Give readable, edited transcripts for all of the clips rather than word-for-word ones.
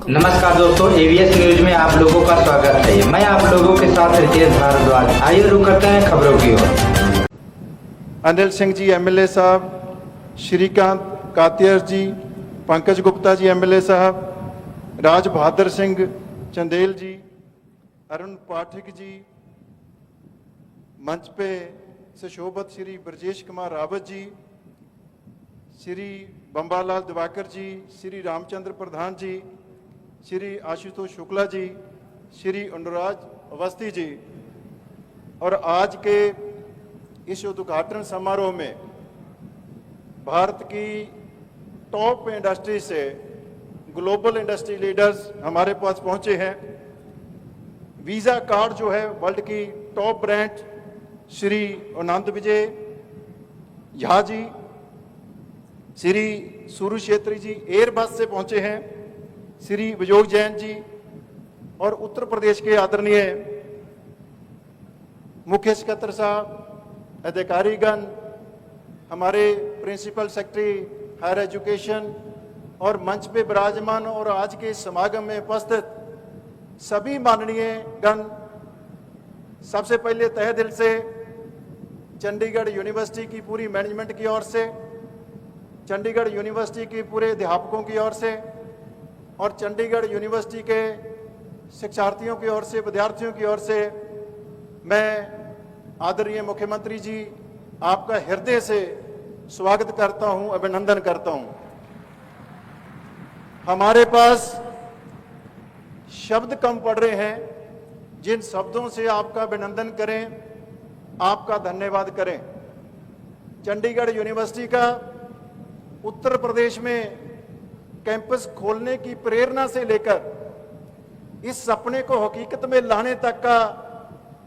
नमस्कार दोस्तों, ABS news में आप लोगों का स्वागत है। मैं आप लोगों के साथ रितेश भारद्वाज। आइए रुक करते हैं खबरों की ओर। अनिल सिंह जी एमएलए साहब, श्रीकांत कातियर जी, पंकज गुप्ता जी एमएलए साहब, राज बहादुर सिंह चंदेल जी, अरुण पाठक जी, मंच पे सुशोभित श्री ब्रजेश कुमार रावत जी, श्री बंबालाल दिवाकर जी, श्री रामचंद्र प्रधान जी, श्री आशुतोष शुक्ला जी, श्री अनुराज अवस्थी जी, और आज के इस उद्घाटन समारोह में भारत की टॉप इंडस्ट्री से ग्लोबल इंडस्ट्री लीडर्स हमारे पास पहुंचे हैं। वीज़ा कार्ड जो है वर्ल्ड की टॉप ब्रांड श्री आनंद विजय झा जी, श्री सूर्य क्षेत्री जी एयरबस से पहुंचे हैं, श्री विजोग जैन जी, और उत्तर प्रदेश के आदरणीय मुख्य सचिव साहब, अधिकारीगण, हमारे प्रिंसिपल सेक्रेटरी हायर एजुकेशन और मंच पे विराजमान और आज के समागम में उपस्थित सभी माननीय गण, सबसे पहले तहे दिल से चंडीगढ़ यूनिवर्सिटी की पूरी मैनेजमेंट की ओर से, चंडीगढ़ यूनिवर्सिटी के पूरे अध्यापकों की ओर से और चंडीगढ़ यूनिवर्सिटी के शिक्षार्थियों की ओर से, विद्यार्थियों की ओर से मैं आदरणीय मुख्यमंत्री जी आपका हृदय से स्वागत करता हूं, अभिनंदन करता हूं। हमारे पास शब्द कम पड़ रहे हैं जिन शब्दों से आपका अभिनंदन करें, आपका धन्यवाद करें। चंडीगढ़ यूनिवर्सिटी का उत्तर प्रदेश में कैंपस खोलने की प्रेरणा से लेकर इस सपने को हकीकत में लाने तक का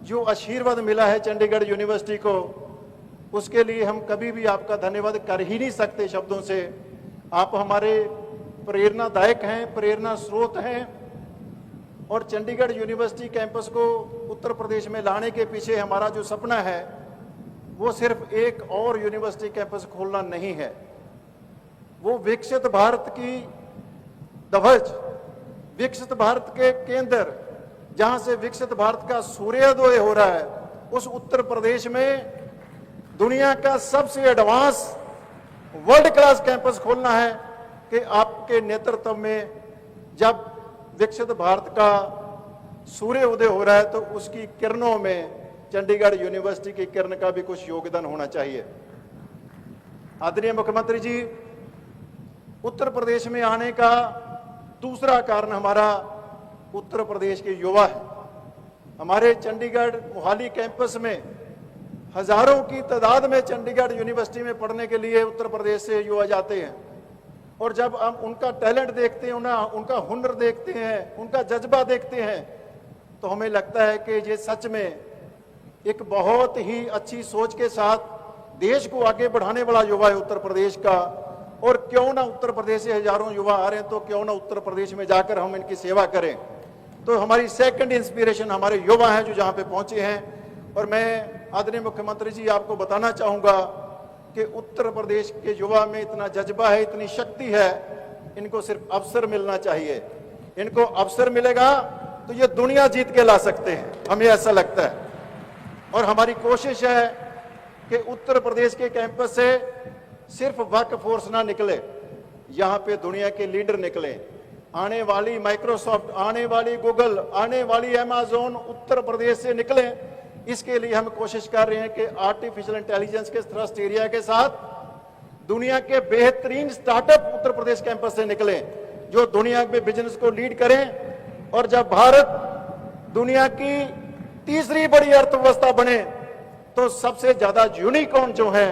जो आशीर्वाद मिला है चंडीगढ़ यूनिवर्सिटी को, उसके लिए हम कभी भी आपका धन्यवाद कर ही नहीं सकते शब्दों से। आप हमारे प्रेरणादायक हैं, प्रेरणा स्रोत हैं, और चंडीगढ़ यूनिवर्सिटी कैंपस को उत्तर प्रदेश में लाने के पीछे हमारा जो सपना है वो सिर्फ एक और यूनिवर्सिटी कैंपस खोलना नहीं है, वो विकसित भारत की ध्वज, विकसित भारत के केंद्र, जहां से विकसित भारत का सूर्योदय हो रहा है, उस उत्तर प्रदेश में दुनिया का सबसे एडवांस वर्ल्ड क्लास कैंपस खोलना है कि आपके नेतृत्व में जब विकसित भारत का सूर्य उदय हो रहा है तो उसकी किरणों में चंडीगढ़ यूनिवर्सिटी की किरण का भी कुछ योगदान होना चाहिए। आदरणीय मुख्यमंत्री जी, उत्तर प्रदेश में आने का दूसरा कारण हमारा उत्तर प्रदेश के युवा है। हमारे चंडीगढ़ मोहाली कैंपस में हजारों की तादाद में चंडीगढ़ यूनिवर्सिटी में पढ़ने के लिए उत्तर प्रदेश से युवा जाते हैं, और जब हम उनका टैलेंट देखते हैं, उनका हुनर देखते हैं, उनका जज्बा देखते हैं, तो हमें लगता है कि ये सच में एक बहुत ही अच्छी सोच के साथ देश को आगे बढ़ाने वाला युवा है उत्तर प्रदेश का। और क्यों ना उत्तर प्रदेश से हजारों युवा आ रहे हैं, तो क्यों ना उत्तर प्रदेश में जाकर हम इनकी सेवा करें। तो हमारी सेकंड इंस्पिरेशन हमारे युवा हैं जो जहां पे पहुंचे हैं। और मैं आदरणीय मुख्यमंत्री जी आपको बताना चाहूंगा कि उत्तर प्रदेश के युवा में इतना जज्बा है, इतनी शक्ति है, इनको सिर्फ अवसर मिलना चाहिए। इनको अवसर मिलेगा तो ये दुनिया जीत के ला सकते हैं, हमें ऐसा लगता है। और हमारी कोशिश है कि उत्तर प्रदेश के कैंपस से सिर्फ वर्क फोर्स ना निकले, यहाँ पे दुनिया के लीडर निकले। आने वाली माइक्रोसॉफ्ट, आने वाली गूगल, आने वाली अमेज़न उत्तर प्रदेश से निकले। इसके लिए हम कोशिश कर रहे हैं कि आर्टिफिशियल इंटेलिजेंस के थ्रस्ट एरिया के साथ दुनिया के बेहतरीन स्टार्टअप उत्तर प्रदेश कैंपस से निकले, जो दुनिया में बिजनेस को लीड करें। और जब भारत दुनिया की तीसरी बड़ी अर्थव्यवस्था बने तो सबसे ज्यादा यूनिकॉर्न जो है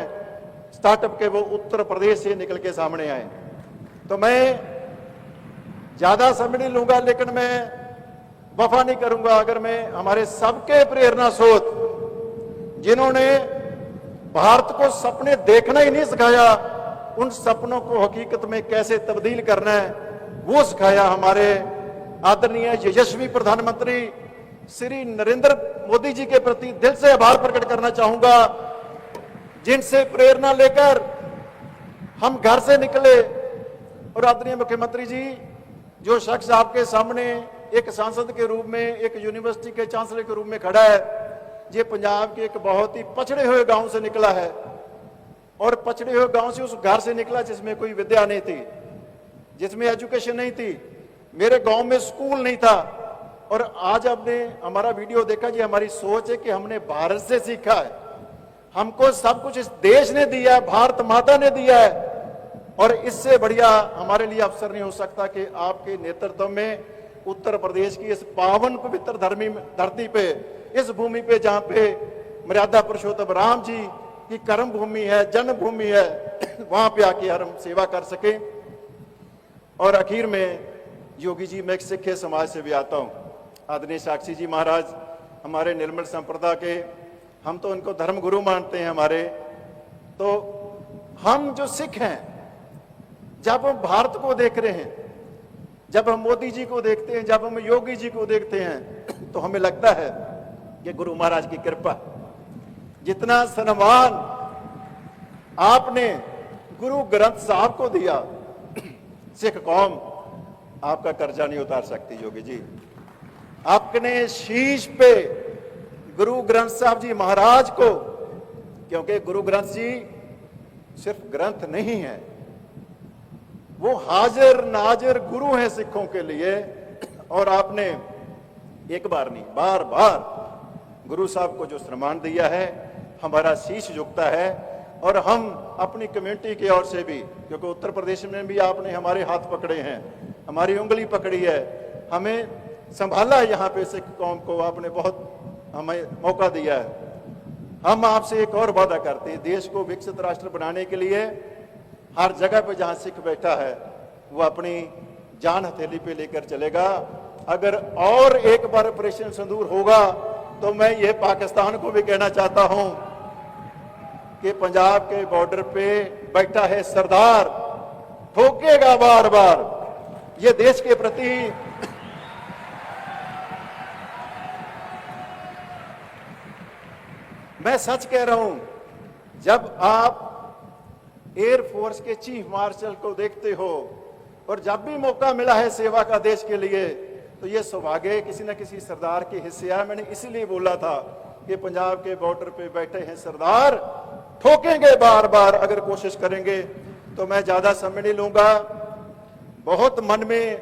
स्टार्टअप के, वो उत्तर प्रदेश से निकल के सामने आए। तो मैं ज्यादा समय नहीं लूंगा, लेकिन मैं वफा नहीं करूंगा अगर मैं हमारे सबके प्रेरणा स्रोत, जिन्होंने भारत को सपने देखना ही नहीं सिखाया, उन सपनों को हकीकत में कैसे तब्दील करना है वो सिखाया। हमारे आदरणीय यशस्वी प्रधानमंत्री श्री नरेंद्र मोदी जी के प्रति दिल से आभार प्रकट करना चाहूंगा, जिनसे प्रेरणा लेकर हम घर से निकले। और आदरणीय मुख्यमंत्री जी, जो शख्स आपके सामने एक सांसद के रूप में, एक यूनिवर्सिटी के चांसलर के रूप में खड़ा है, ये पंजाब के एक बहुत ही पछड़े हुए गांव से निकला है। और पछड़े हुए गांव से, उस घर से निकला जिसमें कोई विद्या नहीं थी, जिसमें एजुकेशन नहीं थी। मेरे गांव में स्कूल नहीं था। और आज आपने हमारा वीडियो देखा जी, हमारी सोच है कि हमने भारत से सीखा है। हमको सब कुछ इस देश ने दिया है, भारत माता ने दिया है। और इससे बढ़िया हमारे लिए अवसर नहीं हो सकता कि आपके नेतृत्व में उत्तर प्रदेश की इस पावन पवित्र धरती पे, इस भूमि पे जहां पे मर्यादा पुरुषोत्तम राम जी की कर्म भूमि है, जन्मभूमि है, वहां पे आके हम सेवा कर सके। और आखिर में योगी जी, मैं एक सिख समाज से भी आता हूं। आदरणीय साक्षी जी महाराज हमारे निर्मल संप्रदा के, हम तो उनको धर्म गुरु मानते हैं हमारे। तो हम जो सिख हैं, जब हम भारत को देख रहे हैं, जब हम मोदी जी को देखते हैं, जब हम योगी जी को देखते हैं, तो हमें लगता है कि गुरु महाराज की कृपा, जितना सम्मान आपने गुरु ग्रंथ साहब को दिया, सिख कौम आपका कर्जा नहीं उतार सकती। योगी जी, आपने शीश पे गुरु ग्रंथ साहब जी महाराज को, क्योंकि गुरु ग्रंथ जी सिर्फ ग्रंथ नहीं है, वो हाजिर नाजिर गुरु हैं सिखों के लिए। और आपने एक बार नहीं, बार बार गुरु साहब को जो सम्मान दिया है, हमारा शीश झुकता है। और हम अपनी कम्युनिटी की ओर से भी, क्योंकि उत्तर प्रदेश में भी आपने हमारे हाथ पकड़े हैं, हमारी उंगली पकड़ी है, हमें संभाला है, यहाँ पे सिख कौम को आपने बहुत हमें मौका दिया है। हम आपसे एक और वादा करते हैं, देश को विकसित राष्ट्र बनाने के लिए हर जगह पे जहां सिख बैठा है, वो अपनी जान हथेली पे लेकर चलेगा। अगर और एक बार ऑपरेशन सिंदूर होगा, तो मैं ये पाकिस्तान को भी कहना चाहता हूं कि पंजाब के बॉर्डर पे बैठा है सरदार, ठोकेगा बार बार। ये देश के प्रति मैं सच कह रहा हूं, जब आप एयरफोर्स के चीफ मार्शल को देखते हो, और जब भी मौका मिला है सेवा का देश के लिए, तो ये सौभाग्य किसी न किसी सरदार के हिस्से आया। मैंने इसीलिए बोला था कि पंजाब के बॉर्डर पे बैठे हैं सरदार, ठोकेंगे बार बार अगर कोशिश करेंगे। तो मैं ज्यादा समय नहीं लूंगा, बहुत मन में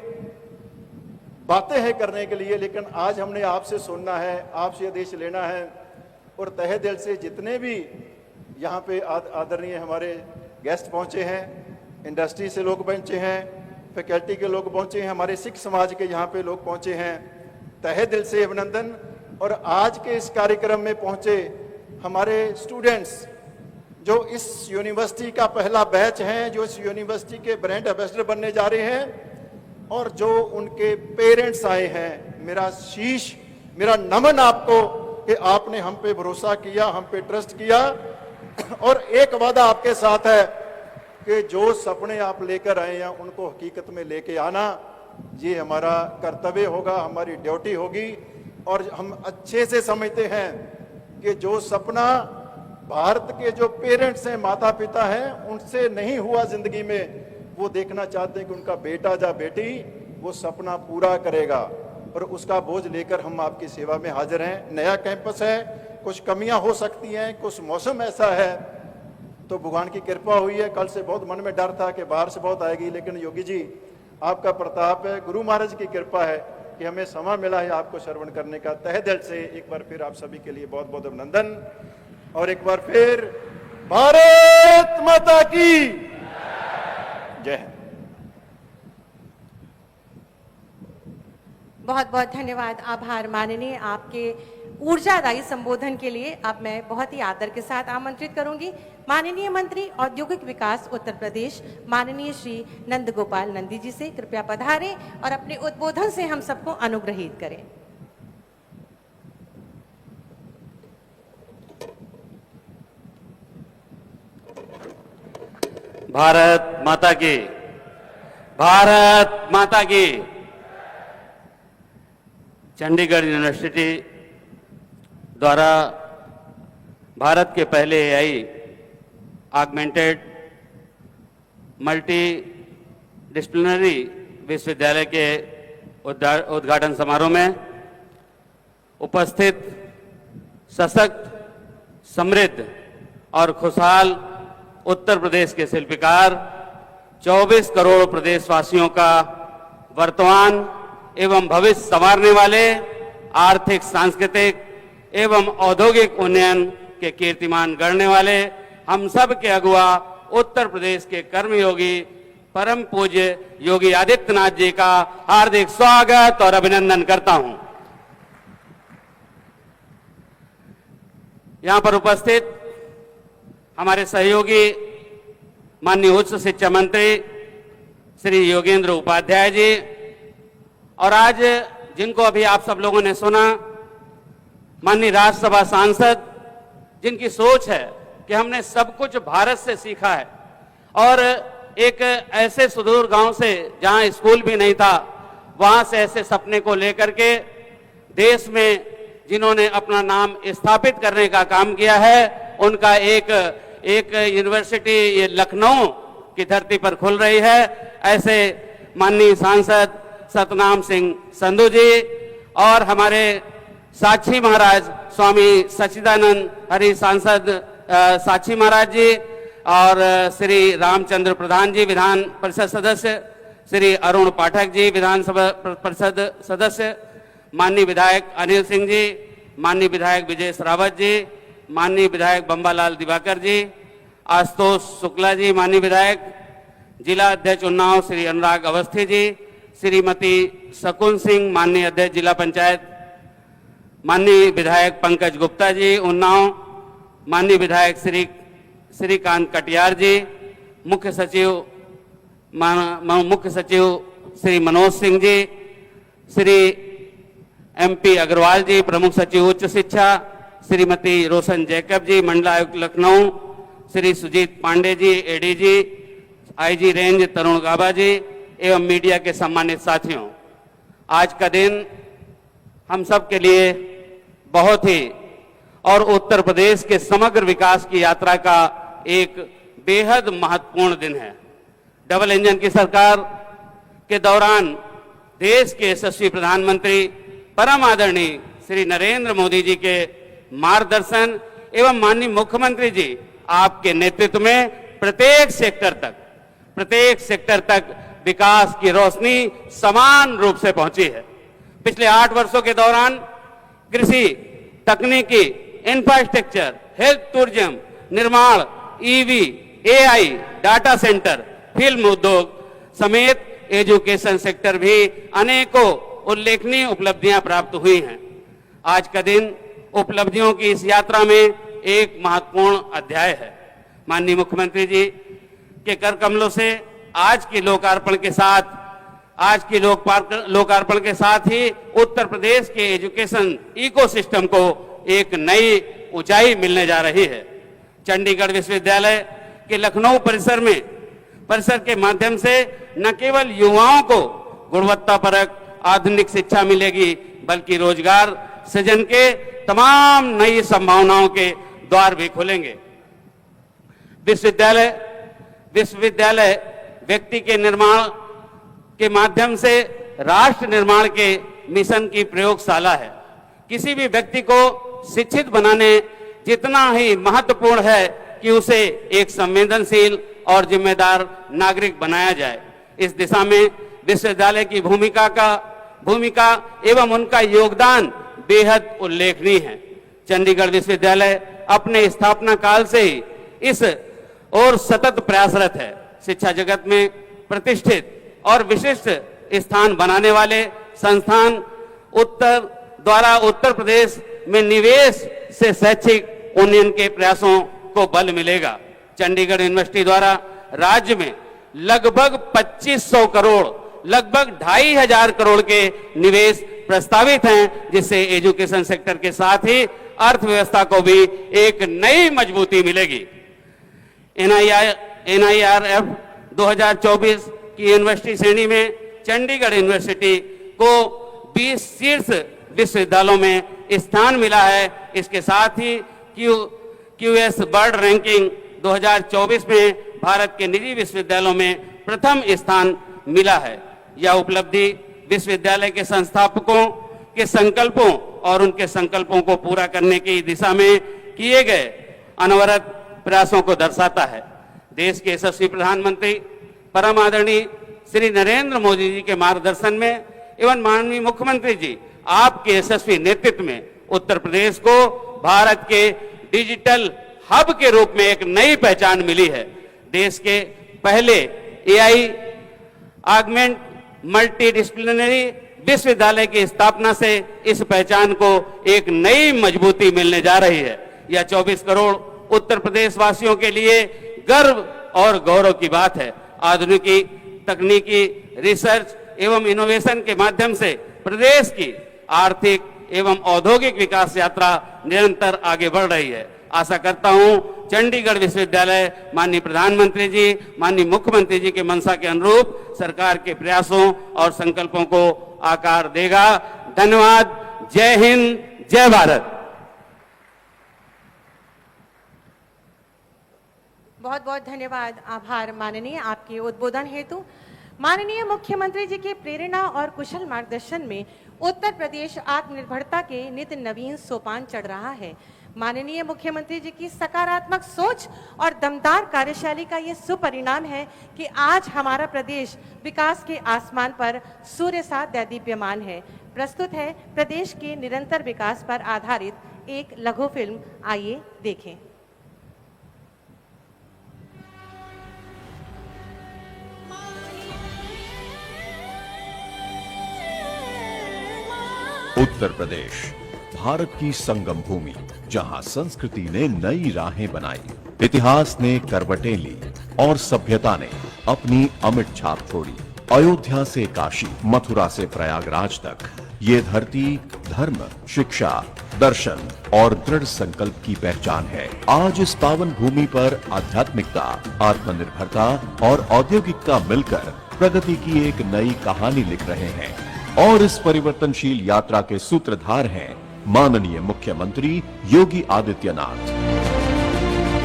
बातें हैं करने के लिए, लेकिन आज हमने आपसे सुनना है, आपसे आदेश लेना है। और तहे दिल से जितने भी यहाँ पे आदरणीय हमारे गेस्ट पहुंचे हैं, इंडस्ट्री से लोग पहुंचे हैं, फैकल्टी के लोग पहुंचे हैं, हमारे सिख समाज के यहाँ पे लोग पहुंचे हैं, तहे दिल से अभिनंदन। और आज के इस कार्यक्रम में पहुंचे हमारे स्टूडेंट्स, जो इस यूनिवर्सिटी का पहला बैच हैं, जो इस यूनिवर्सिटी के ब्रांड एम्बेसडर बनने जा रहे हैं, और जो उनके पेरेंट्स आए हैं, मेरा शीश, मेरा नमन आपको कि आपने हम पे भरोसा किया, हम पे ट्रस्ट किया। और एक वादा आपके साथ है कि जो सपने आप लेकर आए हैं, उनको हकीकत में लेके आना, ये हमारा कर्तव्य होगा, हमारी ड्यूटी होगी। और हम अच्छे से समझते हैं कि जो सपना भारत के जो पेरेंट्स हैं, माता पिता हैं, उनसे नहीं हुआ जिंदगी में, वो देखना चाहते हैं कि उनका बेटा या बेटी वो सपना पूरा करेगा। और उसका बोझ लेकर हम आपकी सेवा में हाजिर हैं। नया कैंपस है, कुछ कमियां हो सकती हैं, कुछ मौसम ऐसा है, तो भगवान की कृपा हुई है। कल से बहुत मन में डर था कि बाहर से बहुत आएगी, लेकिन योगी जी आपका प्रताप है, गुरु महाराज की कृपा है कि हमें समय मिला है आपको श्रवण करने का। तहे दिल से एक बार फिर आप सभी के लिए बहुत बहुत अभिनंदन। और एक बार फिर भारत माता की जय हिंद। बहुत बहुत धन्यवाद, आभार माननीय, आपके ऊर्जादायी संबोधन के लिए। अब मैं बहुत ही आदर के साथ आमंत्रित करूंगी माननीय मंत्री औद्योगिक विकास उत्तर प्रदेश माननीय श्री नंद गोपाल नंदी जी से। कृपया पधारें और अपने उद्बोधन से हम सबको अनुग्रहित करें। भारत माता की, भारत माता की। चंडीगढ़ यूनिवर्सिटी द्वारा भारत के पहले एआई ऑगमेंटेड मल्टी डिसिप्लिनरी विश्वविद्यालय के उद्घाटन समारोह में उपस्थित सशक्त, समृद्ध और खुशहाल उत्तर प्रदेश के शिल्पकार, 24 करोड़ प्रदेशवासियों का वर्तमान एवं भविष्य संवारने वाले आर्थिक, सांस्कृतिक एवं औद्योगिक उन्नयन के कीर्तिमान गढ़ने वाले हम सब के अगुआ उत्तर प्रदेश के कर्मयोगी परम पूज्य योगी आदित्यनाथ जी का हार्दिक स्वागत और अभिनंदन करता हूं। यहां पर उपस्थित हमारे सहयोगी माननीय उच्च शिक्षा मंत्री श्री योगेंद्र उपाध्याय जी, और आज जिनको अभी आप सब लोगों ने सुना, माननीय राज्यसभा सांसद, जिनकी सोच है कि हमने सब कुछ भारत से सीखा है और एक ऐसे सुदूर गांव से जहां स्कूल भी नहीं था, वहां से ऐसे सपने को लेकर के देश में जिन्होंने अपना नाम स्थापित करने का काम किया है, उनका एक यूनिवर्सिटी ये लखनऊ की धरती पर खुल रही है। ऐसे माननीय सांसद सतनाम सिंह संधू जी और हमारे साक्षी महाराज स्वामी सच्चिदानंद हरि सांसद साक्षी महाराज जी और श्री रामचंद्र प्रधान जी विधान परिषद सदस्य, श्री अरुण पाठक जी विधानसभा परिषद सदस्य, माननीय विधायक अनिल सिंह जी, माननीय विधायक विजय रावत जी, माननीय विधायक बंबालाल दिवाकर जी, आशुतोष शुक्ला जी माननीय विधायक, जिला अध्यक्ष उन्नाव श्री अनुराग अवस्थी जी, श्रीमती शकुन सिंह माननीय अध्यक्ष जिला पंचायत, माननीय विधायक पंकज गुप्ता जी उन्नाव, माननीय विधायक श्रीकांत कटियार जी, मुख्य सचिव श्री मनोज सिंह जी, श्री MP अग्रवाल जी प्रमुख सचिव उच्च शिक्षा, श्रीमती रोशन जैकब जी मंडलायुक्त Lucknow, Shri Sujit Pandey ji ADG IG range तरुण गाबा जी एवं मीडिया के सम्मानित साथियों, आज का दिन हम सब के लिए बहुत ही और उत्तर प्रदेश के समग्र विकास की यात्रा का एक बेहद महत्वपूर्ण दिन है। डबल इंजन की सरकार के दौरान देश के यशस्वी प्रधानमंत्री परम आदरणीय श्री नरेंद्र मोदी जी के मार्गदर्शन एवं माननीय मुख्यमंत्री जी आपके नेतृत्व में प्रत्येक सेक्टर तक विकास की रोशनी समान रूप से पहुंची है। पिछले 8 वर्षों के दौरान कृषि, तकनीकी, इंफ्रास्ट्रक्चर, हेल्थ, टूरिज्म, निर्माण, EV, AI, data centre, film उद्योग समेत एजुकेशन सेक्टर भी अनेकों उल्लेखनीय उपलब्धियां प्राप्त हुई हैं। आज का दिन उपलब्धियों की इस यात्रा में एक महत्वपूर्ण अध्याय है। माननीय मुख्यमंत्री जी के कर कमलों से आज की लोकार्पण के साथ ही उत्तर प्रदेश के एजुकेशन इकोसिस्टम को एक नई ऊंचाई मिलने जा रही है। चंडीगढ़ विश्वविद्यालय के लखनऊ परिसर के माध्यम से न केवल युवाओं को गुणवत्तापरक आधुनिक शिक्षा मिलेगी, बल्कि रोजगार सृजन के तमाम नई संभावनाओं के द्वार भी खुलेंगे। विश्वविद्यालय व्यक्ति के निर्माण के माध्यम से राष्ट्र निर्माण के मिशन की प्रयोगशाला है। किसी भी व्यक्ति को शिक्षित बनाने जितना ही महत्वपूर्ण है कि उसे एक संवेदनशील और जिम्मेदार नागरिक बनाया जाए। इस दिशा में विश्वविद्यालय की भूमिका एवं उनका योगदान बेहद उल्लेखनीय है। चंडीगढ़ विश्वविद्यालय अपने स्थापना काल से ही इस और सतत प्रयासरत है। शिक्षा जगत में प्रतिष्ठित और विशिष्ट स्थान बनाने वाले संस्थान द्वारा उत्तर प्रदेश में निवेश से शैक्षिक उन्नयन के प्रयासों को बल मिलेगा। चंडीगढ़ यूनिवर्सिटी द्वारा राज्य में लगभग 2500 करोड़, लगभग 2500 करोड़ के निवेश प्रस्तावित हैं, जिससे एजुकेशन सेक्टर के साथ ही अर्थव्यवस्था को भी एक नई मजबूती मिलेगी। NIRF 2024 की यूनिवर्सिटी श्रेणी में चंडीगढ़ यूनिवर्सिटी को 20 शीर्ष विश्वविद्यालयों में स्थान मिला है। इसके साथ ही QS वर्ल्ड रैंकिंग 2024 में भारत के निजी विश्वविद्यालयों में प्रथम स्थान मिला है। यह उपलब्धि विश्वविद्यालय के संस्थापकों के संकल्पों और उनके संकल्पों को पूरा करने की दिशा में किए गए अनवरत प्रयासों को दर्शाता है। देश के यशस्वी प्रधानमंत्री परम आदरणीय श्री नरेंद्र मोदी जी के मार्गदर्शन में एवं माननीय मुख्यमंत्री जी आपके यशस्वी नेतृत्व में उत्तर प्रदेश को भारत के डिजिटल हब के रूप में एक नई पहचान मिली है। देश के पहले एआई ऑगमेंट मल्टी डिसिप्लिनरी विश्वविद्यालय की स्थापना से इस पहचान को एक नई मजबूती मिलने जा रही है। यह 24 करोड़ उत्तर प्रदेश वासियों के लिए गर्व और गौरव की बात है। आधुनिकी तकनीकी रिसर्च एवं इनोवेशन के माध्यम से प्रदेश की आर्थिक एवं औद्योगिक विकास यात्रा निरंतर आगे बढ़ रही है। आशा करता हूं चंडीगढ़ विश्वविद्यालय माननीय प्रधानमंत्री जी, माननीय मुख्यमंत्री जी के मंशा के अनुरूप सरकार के प्रयासों और संकल्पों को आकार देगा। धन्यवाद। जय हिंद, जय भारत। बहुत बहुत धन्यवाद, आभार माननीय आपके उद्बोधन हेतु। माननीय मुख्यमंत्री जी के प्रेरणा और कुशल मार्गदर्शन में उत्तर प्रदेश आत्मनिर्भरता के नित्य नवीन सोपान चढ़ रहा है। माननीय मुख्यमंत्री जी की सकारात्मक सोच और दमदार कार्यशैली का ये सुपरिणाम है कि आज हमारा प्रदेश विकास के आसमान पर सूर्य सा दैदीप्यमान है। प्रस्तुत है प्रदेश के निरंतर विकास पर आधारित एक लघु फिल्म, आइए देखें। उत्तर प्रदेश भारत की संगम भूमि, जहां संस्कृति ने नई राहें बनाई, इतिहास ने करवटें ली और सभ्यता ने अपनी अमिट छाप छोड़ी। अयोध्या से काशी, मथुरा से प्रयागराज तक ये धरती धर्म, शिक्षा, दर्शन और दृढ़ संकल्प की पहचान है। आज इस पावन भूमि पर आध्यात्मिकता, आत्मनिर्भरता और औद्योगिकता मिलकर प्रगति की एक नई कहानी लिख रहे हैं और इस परिवर्तनशील यात्रा के सूत्रधार हैं माननीय मुख्यमंत्री योगी आदित्यनाथ।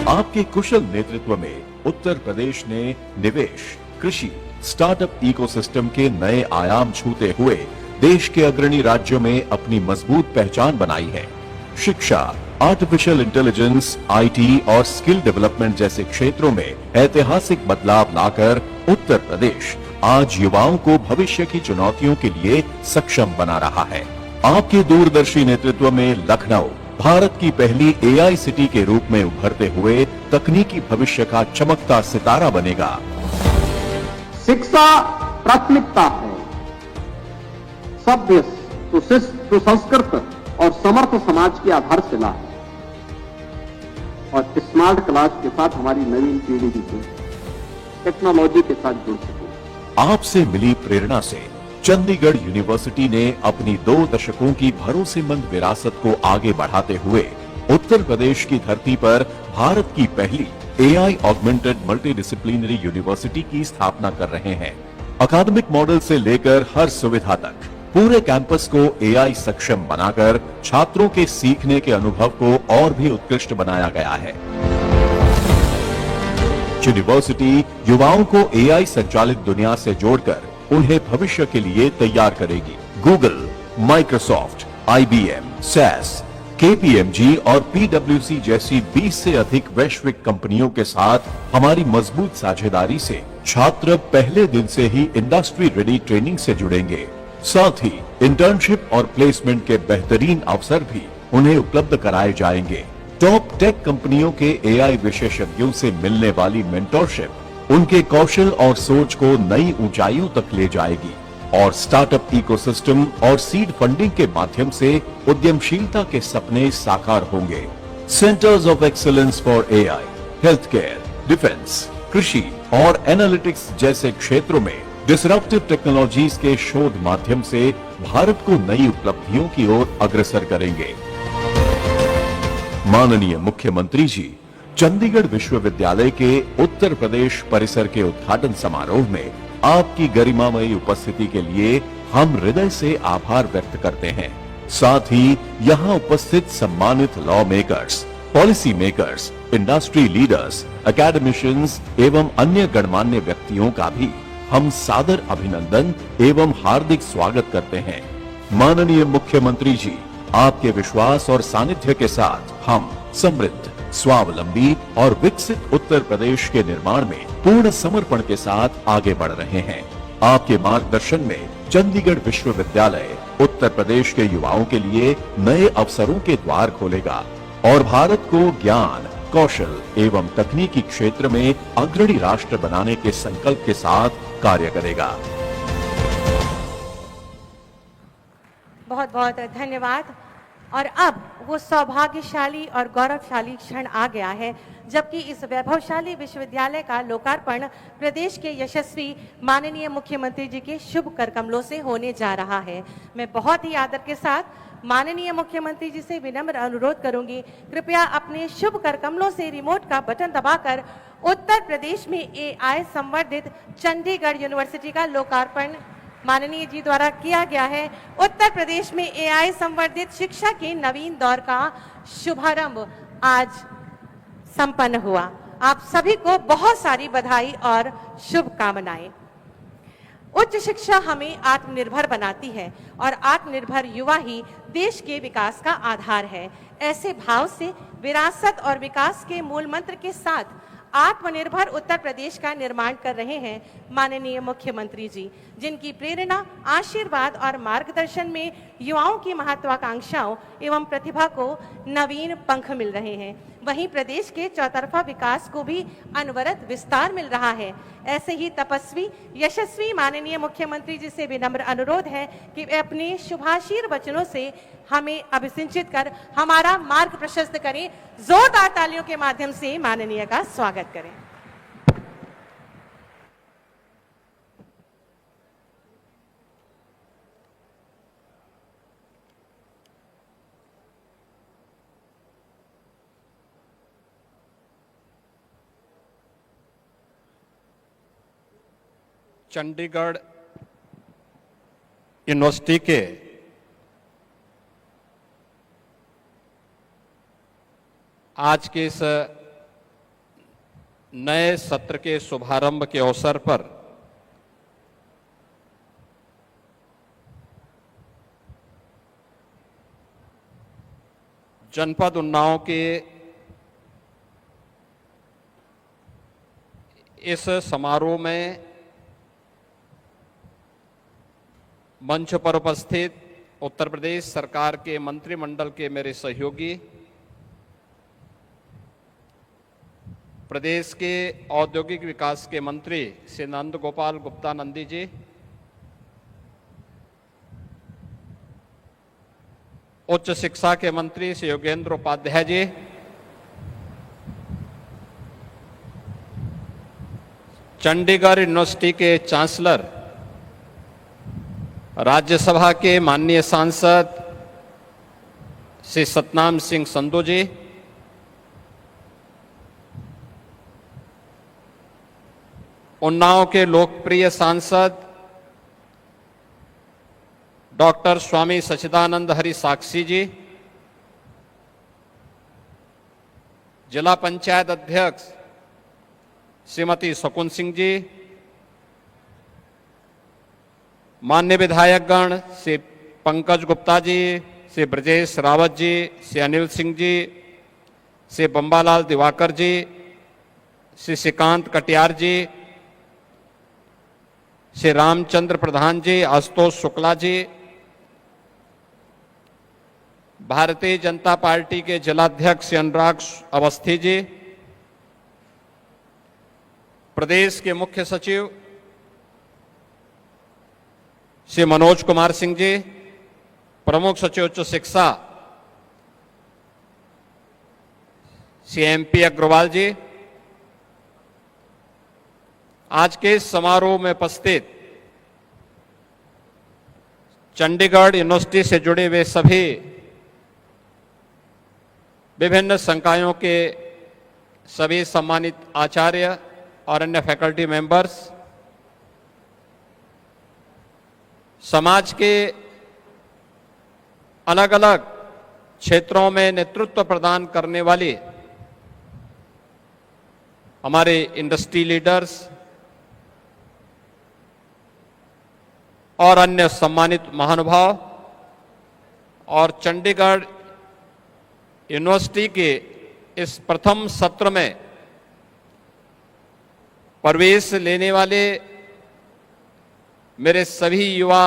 आपके कुशल नेतृत्व में उत्तर प्रदेश ने निवेश, कृषि, स्टार्टअप इकोसिस्टम के नए आयाम छूते हुए देश के अग्रणी राज्यों में अपनी मजबूत पहचान बनाई है। शिक्षा, आर्टिफिशियल इंटेलिजेंस, आईटी और स्किल डेवलपमेंट जैसे क्षेत्रों में ऐतिहासिक बदलाव लाकर उत्तर प्रदेश आज युवाओं को भविष्य की चुनौतियों के लिए सक्षम बना रहा है। आपके दूरदर्शी नेतृत्व में लखनऊ भारत की पहली एआई सिटी के रूप में उभरते हुए तकनीकी भविष्य का चमकता सितारा बनेगा। शिक्षा प्राथमिकता है। सभ्य, सुसंस्कृत और समर्थ समाज की आधारशिला है और स्मार्ट क्लास के साथ हमारी नवीन पीढ़ी भी टेक्नोलॉजी के साथ जुड़ सके। आपसे मिली प्रेरणा से चंडीगढ़ यूनिवर्सिटी ने अपनी 2 दशकों की भरोसेमंद विरासत को आगे बढ़ाते हुए उत्तर प्रदेश की धरती पर भारत की पहली एआई ऑगमेंटेड मल्टीडिसिप्लिनरी यूनिवर्सिटी की स्थापना कर रहे हैं। अकादमिक मॉडल से लेकर हर सुविधा तक पूरे कैंपस को एआई सक्षम बनाकर छात्रों के सीखने के अनुभव को और भी उत्कृष्ट बनाया गया है। यूनिवर्सिटी युवाओं को एआई संचालित दुनिया से जोड़कर उन्हें भविष्य के लिए तैयार करेगी। Google, Microsoft, IBM, SAS, KPMG और पीडब्ल्यूसी जैसी 20 से अधिक वैश्विक कंपनियों के साथ हमारी मजबूत साझेदारी से छात्र पहले दिन से ही इंडस्ट्री रेडी ट्रेनिंग से जुड़ेंगे। साथ ही इंटर्नशिप और प्लेसमेंट के बेहतरीन अवसर भी उन्हें उपलब्ध कराए जाएंगे। टॉप टेक कंपनियों के एआई विशेषज्ञों से मिलने वाली मेंटरशिप उनके कौशल और सोच को नई ऊंचाइयों तक ले जाएगी और स्टार्टअप इकोसिस्टम और सीड फंडिंग के माध्यम से उद्यमशीलता के सपने साकार होंगे। Centres of excellence for AI, health care, defence, कृषि और एनालिटिक्स जैसे क्षेत्रों में डिसरप्टिव टेक्नोलॉजीज के शोध माध्यम से भारत को नई उपलब्धियों की ओर अग्रसर करेंगे। माननीय मुख्यमंत्री जी चंडीगढ़ विश्वविद्यालय के उत्तर प्रदेश परिसर के उद्घाटन समारोह में आपकी गरिमामयी उपस्थिति के लिए हम हृदय से आभार व्यक्त करते हैं। साथ ही यहाँ उपस्थित सम्मानित law makers, policy makers, industry leaders, academicians एवं अन्य गणमान्य व्यक्तियों का भी हम सादर अभिनंदन एवं हार्दिक स्वागत करते हैं। माननीय मुख्यमंत्री जी, आपके विश्वास और सानिध्य के साथ हम समृद्ध, स्वावलंबी और विकसित उत्तर प्रदेश के निर्माण में पूर्ण समर्पण के साथ आगे बढ़ रहे हैं। आपके मार्गदर्शन में चंडीगढ़ विश्वविद्यालय उत्तर प्रदेश के युवाओं के लिए नए अवसरों के द्वार खोलेगा और भारत को ज्ञान, कौशल एवं तकनीकी क्षेत्र में अग्रणी राष्ट्र बनाने के संकल्प के साथ कार्य करेगा। बहुत बहुत धन्यवाद। और अब वो सौभाग्यशाली और गौरवशाली क्षण आ गया है जबकि इस वैभवशाली विश्वविद्यालय का लोकार्पण प्रदेश के यशस्वी माननीय मुख्यमंत्री जी के शुभ कर कमलों से होने जा रहा है। मैं बहुत ही आदर के साथ माननीय मुख्यमंत्री जी से विनम्र अनुरोध करूंगी, कृपया अपने शुभ कर कमलों से रिमोट का बटन दबाकर उत्तर प्रदेश में AI संवर्धित चंडीगढ़ यूनिवर्सिटी का लोकार्पण माननीय जी द्वारा किया गया है। उत्तर प्रदेश में AI संवर्धित शिक्षा के नवीन दौर का शुभारंभ आज संपन्न हुआ। आप सभी को बहुत सारी बधाई और शुभकामनाएं। उच्च शिक्षा हमें आत्मनिर्भर बनाती है और आत्मनिर्भर युवा ही देश के विकास का आधार है। ऐसे भाव से विरासत और विकास के मूल मंत्र के साथ आत्मनिर्भर उत्तर प्रदेश का निर्माण कर रहे हैं माननीय मुख्यमंत्री जी, जिनकी प्रेरणा, आशीर्वाद और मार्गदर्शन में युवाओं की महत्वाकांक्षाओं एवं प्रतिभा को नवीन पंख मिल रहे हैं। वहीं प्रदेश के चौतरफा विकास को भी अनवरत विस्तार मिल रहा है। ऐसे ही तपस्वी, यशस्वी माननीय मुख्यमंत्री जी से विनम्र अनुरोध है कि वे अपने शुभाशीर वचनों से हमें अभिसिंचित कर हमारा मार्ग प्रशस्त करें। जोरदार तालियों के माध्यम से माननीय का स्वागत करें। चंडीगढ़ यूनिवर्सिटी के आज के इस नए सत्र के शुभारंभ के अवसर पर जनपद उन्नाव के इस समारोह में मंच पर उपस्थित उत्तर प्रदेश सरकार के मंत्रिमंडल के मेरे सहयोगी, प्रदेश के औद्योगिक विकास के मंत्री श्री नंद गोपाल गुप्ता नंदी जी, उच्च शिक्षा के मंत्री श्री योगेंद्र उपाध्याय जी, चंडीगढ़ यूनिवर्सिटी के चांसलर, राज्यसभा के माननीय सांसद श्री सतनाम सिंह संधू जी, उन्नाव के लोकप्रिय सांसद डॉक्टर स्वामी सच्चिदानंद हरि साक्षी जी, जिला पंचायत अध्यक्ष श्रीमती शकुन सिंह जी, मान्य विधायकगण श्री पंकज गुप्ता जी, श्री ब्रजेश रावत जी, श्री अनिल सिंह जी, श्री बम्बालाल दिवाकर जी, श्री श्रीकांत कटियार जी, श्री रामचंद्र प्रधान जी, आशुतोष शुक्ला जी, भारतीय जनता पार्टी के जिलाध्यक्ष श्री अनुराग अवस्थी जी, प्रदेश के मुख्य सचिव श्री मनोज कुमार सिंह जी, प्रमुख सचिव उच्च शिक्षा श्री MP अग्रवाल जी, आज के इस समारोह में उपस्थित चंडीगढ़ यूनिवर्सिटी से जुड़े हुए सभी विभिन्न संकायों के सभी सम्मानित आचार्य और अन्य फैकल्टी मेंबर्स, समाज के अलग अलग क्षेत्रों में नेतृत्व प्रदान करने वाले हमारे इंडस्ट्री लीडर्स, और अन्य सम्मानित महानुभाव और चंडीगढ़ यूनिवर्सिटी के इस प्रथम सत्र में प्रवेश लेने वाले मेरे सभी युवा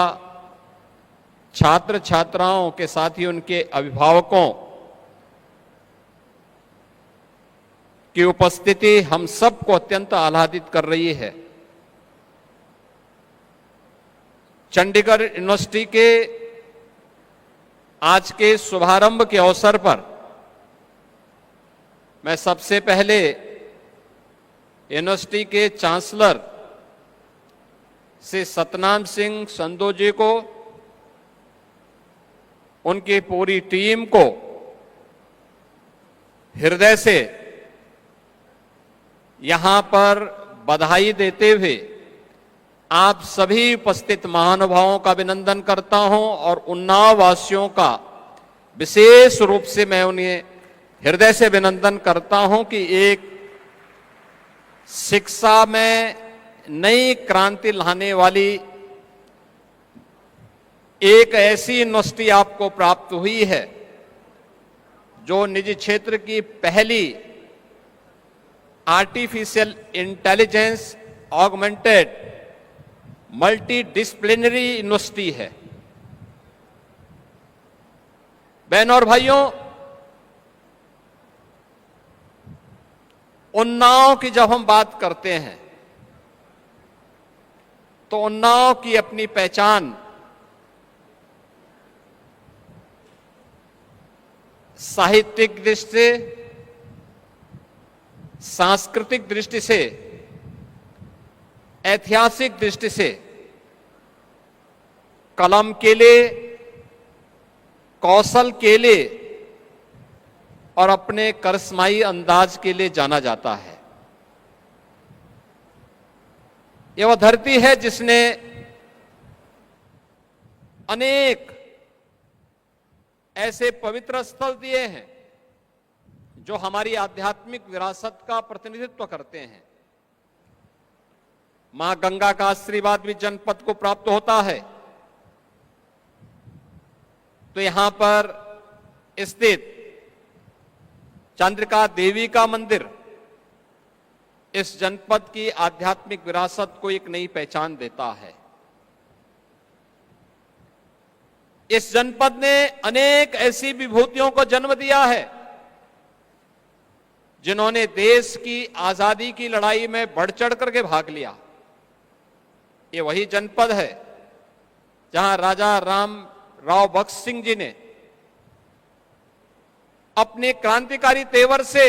छात्र छात्राओं के साथ ही उनके अभिभावकों की उपस्थिति हम सबको अत्यंत आह्लादित कर रही है। चंडीगढ़ यूनिवर्सिटी के आज के शुभारंभ के अवसर पर मैं सबसे पहले यूनिवर्सिटी के चांसलर श्री सतनाम सिंह संधू जी को, उनकी पूरी टीम को हृदय से यहां पर बधाई देते हुए आप सभी उपस्थित महानुभावों का अभिनंदन करता हूं और उन्नाव वासियों का विशेष रूप से मैं उन्हें हृदय से अभिनंदन करता हूं कि एक शिक्षा में नई क्रांति लाने वाली एक ऐसी यूनिवर्सिटी आपको प्राप्त हुई है जो निजी क्षेत्र की पहली artificial intelligence augmented multi disciplinary university है। बहनों और भाइयों, उन्नाव की जब हम बात करते हैं तो उन्नाव की अपनी पहचान साहित्यिक दृष्टि से, सांस्कृतिक दृष्टि से, ऐतिहासिक दृष्टि से, कलम के लिए, कौशल के लिए और अपने करिश्माई अंदाज के लिए जाना जाता है। यह वह धरती है जिसने अनेक ऐसे पवित्र स्थल दिए हैं जो हमारी आध्यात्मिक विरासत का प्रतिनिधित्व करते हैं। मां गंगा का आशीर्वाद भी जनपद को प्राप्त होता है, तो यहां पर स्थित चंद्रिका देवी का मंदिर इस जनपद की आध्यात्मिक विरासत को एक नई पहचान देता है। इस जनपद ने अनेक ऐसी विभूतियों को जन्म दिया है जिन्होंने देश की आजादी की लड़ाई में बढ़ चढ़ करके भाग लिया। ये वही जनपद है जहां राजा राव बख्श सिंह जी ने अपने क्रांतिकारी तेवर से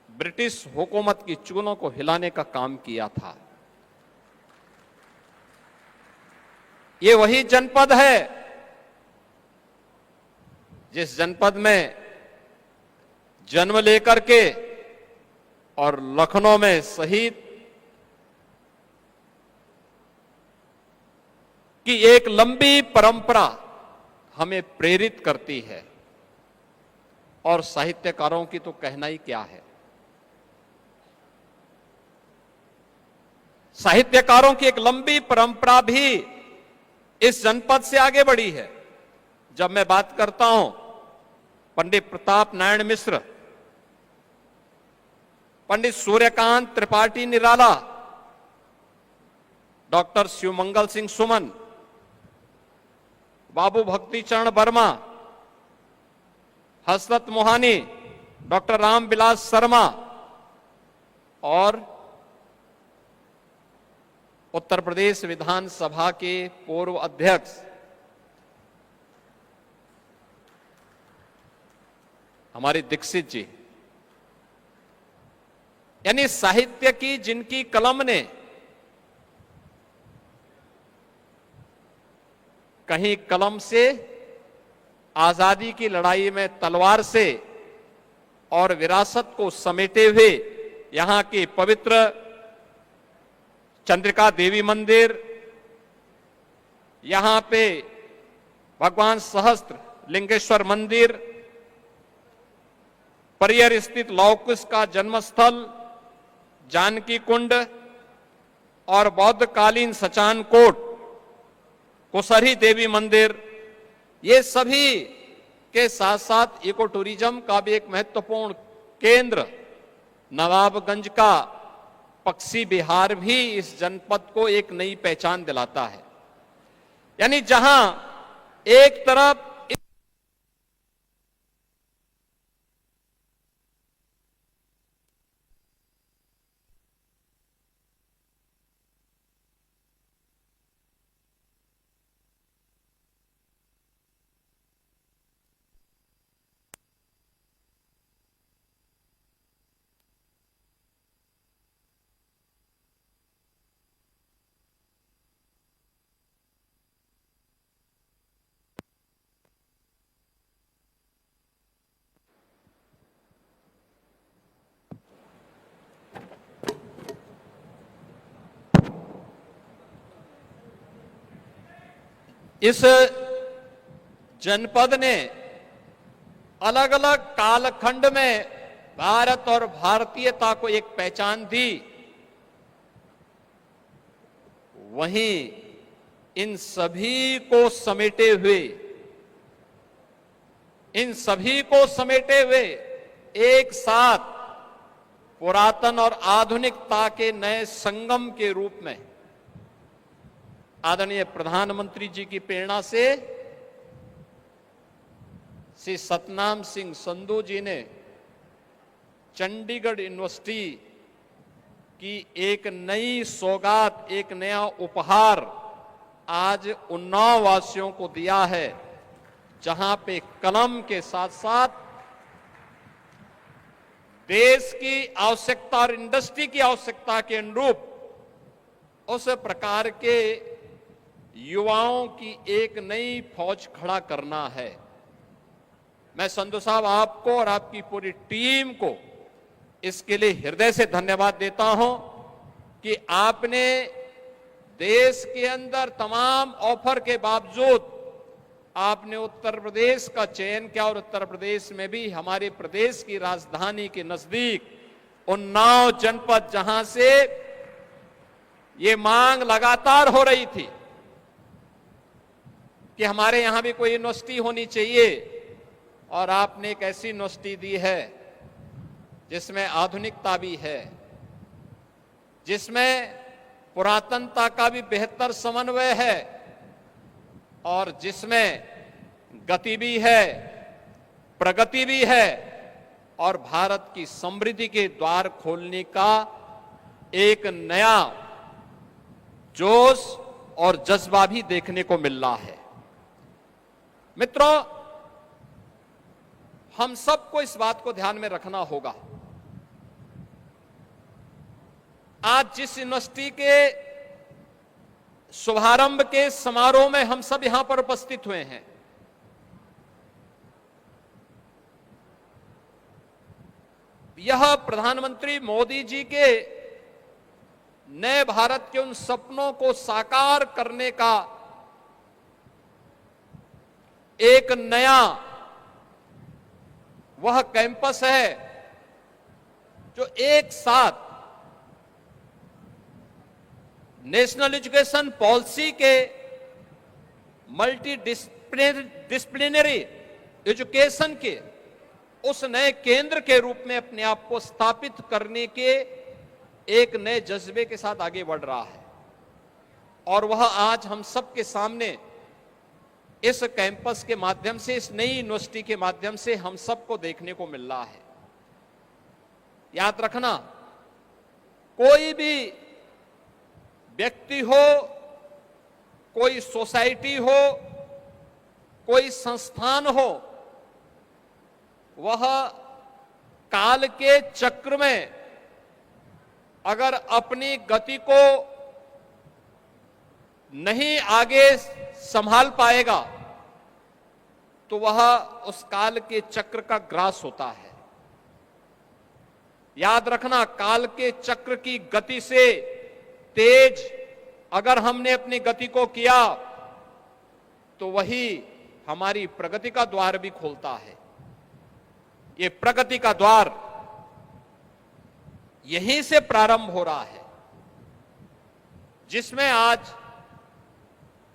ब्रिटिश हुकूमत की चूलों को हिलाने का काम किया था। ये वही जनपद है जिस जनपद में जन्म लेकर के और लखनऊ में शहीद की एक लंबी परंपरा हमें प्रेरित करती है। और साहित्यकारों की तो कहना ही क्या है। साहित्यकारों की एक लंबी परंपरा भी इस जनपद से आगे बढ़ी है। जब मैं बात करता हूं पंडित प्रताप नारायण मिश्र, पंडित सूर्यकांत त्रिपाठी निराला, डॉक्टर शिवमंगल सिंह सुमन, बाबू भक्ति चरण वर्मा, हसरत मोहानी, डॉक्टर रामविलास शर्मा और उत्तर प्रदेश विधानसभा के पूर्व अध्यक्ष हमारे दीक्षित जी, यानी साहित्य की जिनकी कलम ने कहीं कलम से आजादी की लड़ाई में तलवार से और विरासत को समेटे हुए यहां के पवित्र चंद्रिका देवी मंदिर, यहां पे भगवान सहस्त्र लिंगेश्वर मंदिर, परियर स्थित लौकुश का जन्मस्थल जानकी कुंड और बौद्धकालीन सचान कोट कुसरी देवी मंदिर, ये सभी के साथ साथ इको टूरिज्म का भी एक महत्वपूर्ण केंद्र नवाबगंज का पक्षी विहार भी इस जनपद को एक नई पहचान दिलाता है। यानी जहां एक तरफ इस जनपद ने अलग अलग कालखंड में भारत और भारतीयता को एक पहचान दी, वहीं इन सभी को समेटे हुए एक साथ पुरातन और आधुनिकता के नए संगम के रूप में आदरणीय प्रधानमंत्री जी की प्रेरणा से श्री सतनाम सिंह संधू जी ने चंडीगढ़ यूनिवर्सिटी की एक नई सौगात, एक नया उपहार आज उन्नाव वासियों को दिया है, जहां पे कलम के साथ साथ देश की आवश्यकता और इंडस्ट्री की आवश्यकता के अनुरूप उस प्रकार के युवाओं की एक नई फौज खड़ा करना है। मैं संधू साहब आपको और आपकी पूरी टीम को इसके लिए हृदय से धन्यवाद देता हूं कि आपने देश के अंदर तमाम ऑफर के बावजूद आपने उत्तर प्रदेश का चयन किया और उत्तर प्रदेश में भी हमारे प्रदेश की राजधानी के नजदीक उन्नाव जनपद, जहां से ये मांग लगातार हो रही थी कि हमारे यहां भी कोई यूनिवर्सिटी होनी चाहिए, और आपने एक ऐसी यूनिवर्सिटी दी है जिसमें आधुनिकता भी है, जिसमें पुरातनता का भी बेहतर समन्वय है और जिसमें गति भी है, प्रगति भी है और भारत की समृद्धि के द्वार खोलने का एक नया जोश और जज्बा भी देखने को मिल रहा है। मित्रों, हम सबको इस बात को ध्यान में रखना होगा, आज जिस यूनिवर्सिटी के शुभारंभ के समारोह में हम सब यहां पर उपस्थित हुए हैं, यह प्रधानमंत्री मोदी जी के नए भारत के उन सपनों को साकार करने का एक नया वह कैंपस है जो एक साथ नेशनल एजुकेशन पॉलिसी के मल्टी डिसिप्लिनरी एजुकेशन के उस नए केंद्र के रूप में अपने आप को स्थापित करने के एक नए जज्बे के साथ आगे बढ़ रहा है, और वह आज हम सबके सामने इस कैंपस के माध्यम से, इस नई यूनिवर्सिटी के माध्यम से हम सबको देखने को मिल रहा है। याद रखना, कोई भी व्यक्ति हो, कोई सोसाइटी हो, कोई संस्थान हो, वह काल के चक्र में अगर अपनी गति को नहीं आगे संभाल पाएगा तो वह उस काल के चक्र का ग्रास होता है। याद रखना, काल के चक्र की गति से तेज अगर हमने अपनी गति को किया तो वही हमारी प्रगति का द्वार भी खोलता है। ये प्रगति का द्वार यहीं से प्रारंभ हो रहा है, जिसमें आज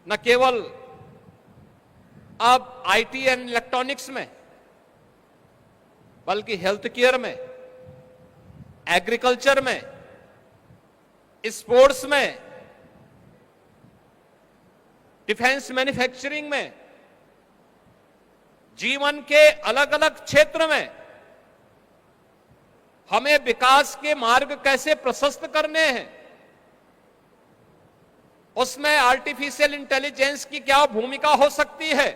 न केवल अब आईटी एंड इलेक्ट्रॉनिक्स में, बल्कि हेल्थ केयर में, एग्रीकल्चर में, स्पोर्ट्स में, डिफेंस मैन्युफैक्चरिंग में, जीवन के अलग अलग क्षेत्र में हमें विकास के मार्ग कैसे प्रशस्त करने हैं, उसमें आर्टिफिशियल इंटेलिजेंस की क्या भूमिका हो सकती है,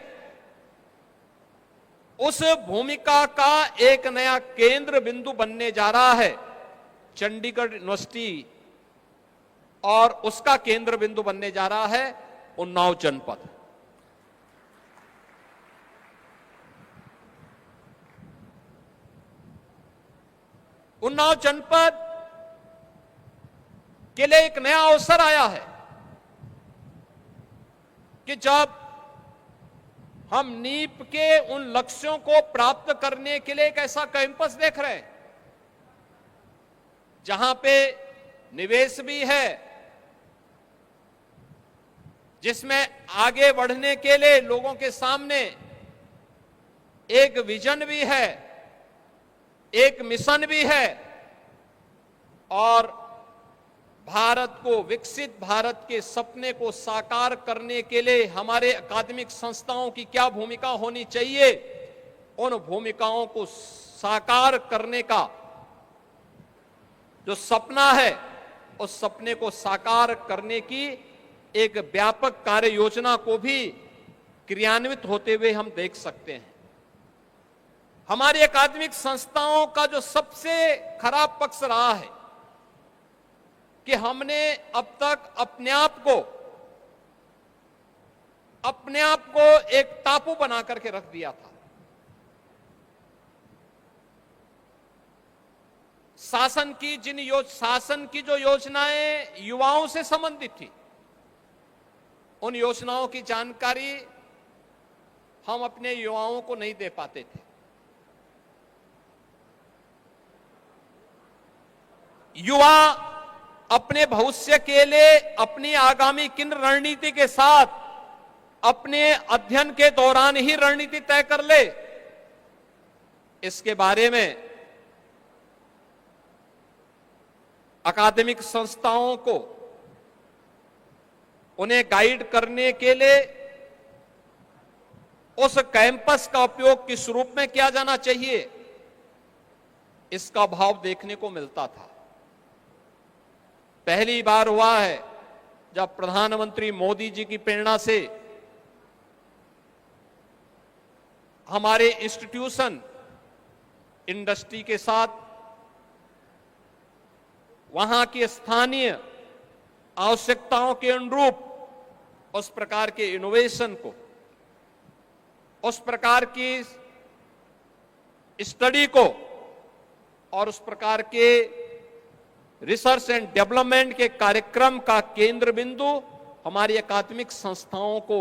उस भूमिका का एक नया केंद्र बिंदु बनने जा रहा है चंडीगढ़ यूनिवर्सिटी, और उसका केंद्र बिंदु बनने जा रहा है उन्नाव जनपद। उन्नाव जनपद के लिए एक नया अवसर आया है कि जब हम नीप के उन लक्ष्यों को प्राप्त करने के लिए एक ऐसा कैंपस देख रहे हैं जहां पे निवेश भी है, जिसमें आगे बढ़ने के लिए लोगों के सामने एक विजन भी है, एक मिशन भी है, और भारत को, विकसित भारत के सपने को साकार करने के लिए हमारे अकादमिक संस्थाओं की क्या भूमिका होनी चाहिए, उन भूमिकाओं को साकार करने का जो सपना है, उस सपने को साकार करने की एक व्यापक कार्य योजना को भी क्रियान्वित होते हुए हम देख सकते हैं। हमारी अकादमिक संस्थाओं का जो सबसे खराब पक्ष रहा है कि हमने अब तक अपने आप को एक टापू बना करके रख दिया था। शासन की जो योजनाएं युवाओं से संबंधित थी, उन योजनाओं की जानकारी हम अपने युवाओं को नहीं दे पाते थे। युवा अपने भविष्य के लिए अपनी आगामी किन रणनीति के साथ अपने अध्ययन के दौरान ही रणनीति तय कर ले, इसके बारे में अकादमिक संस्थाओं को उन्हें गाइड करने के लिए उस कैंपस का उपयोग किस रूप में किया जाना चाहिए, इसका भाव देखने को मिलता था। पहली बार हुआ है जब प्रधानमंत्री मोदी जी की प्रेरणा से हमारे इंस्टीट्यूशन इंडस्ट्री के साथ वहां की स्थानीय आवश्यकताओं के अनुरूप उस प्रकार के इनोवेशन को, उस प्रकार की स्टडी को और उस प्रकार के रिसर्च एंड डेवलपमेंट के कार्यक्रम का केंद्र बिंदु हमारी अकादमिक संस्थाओं को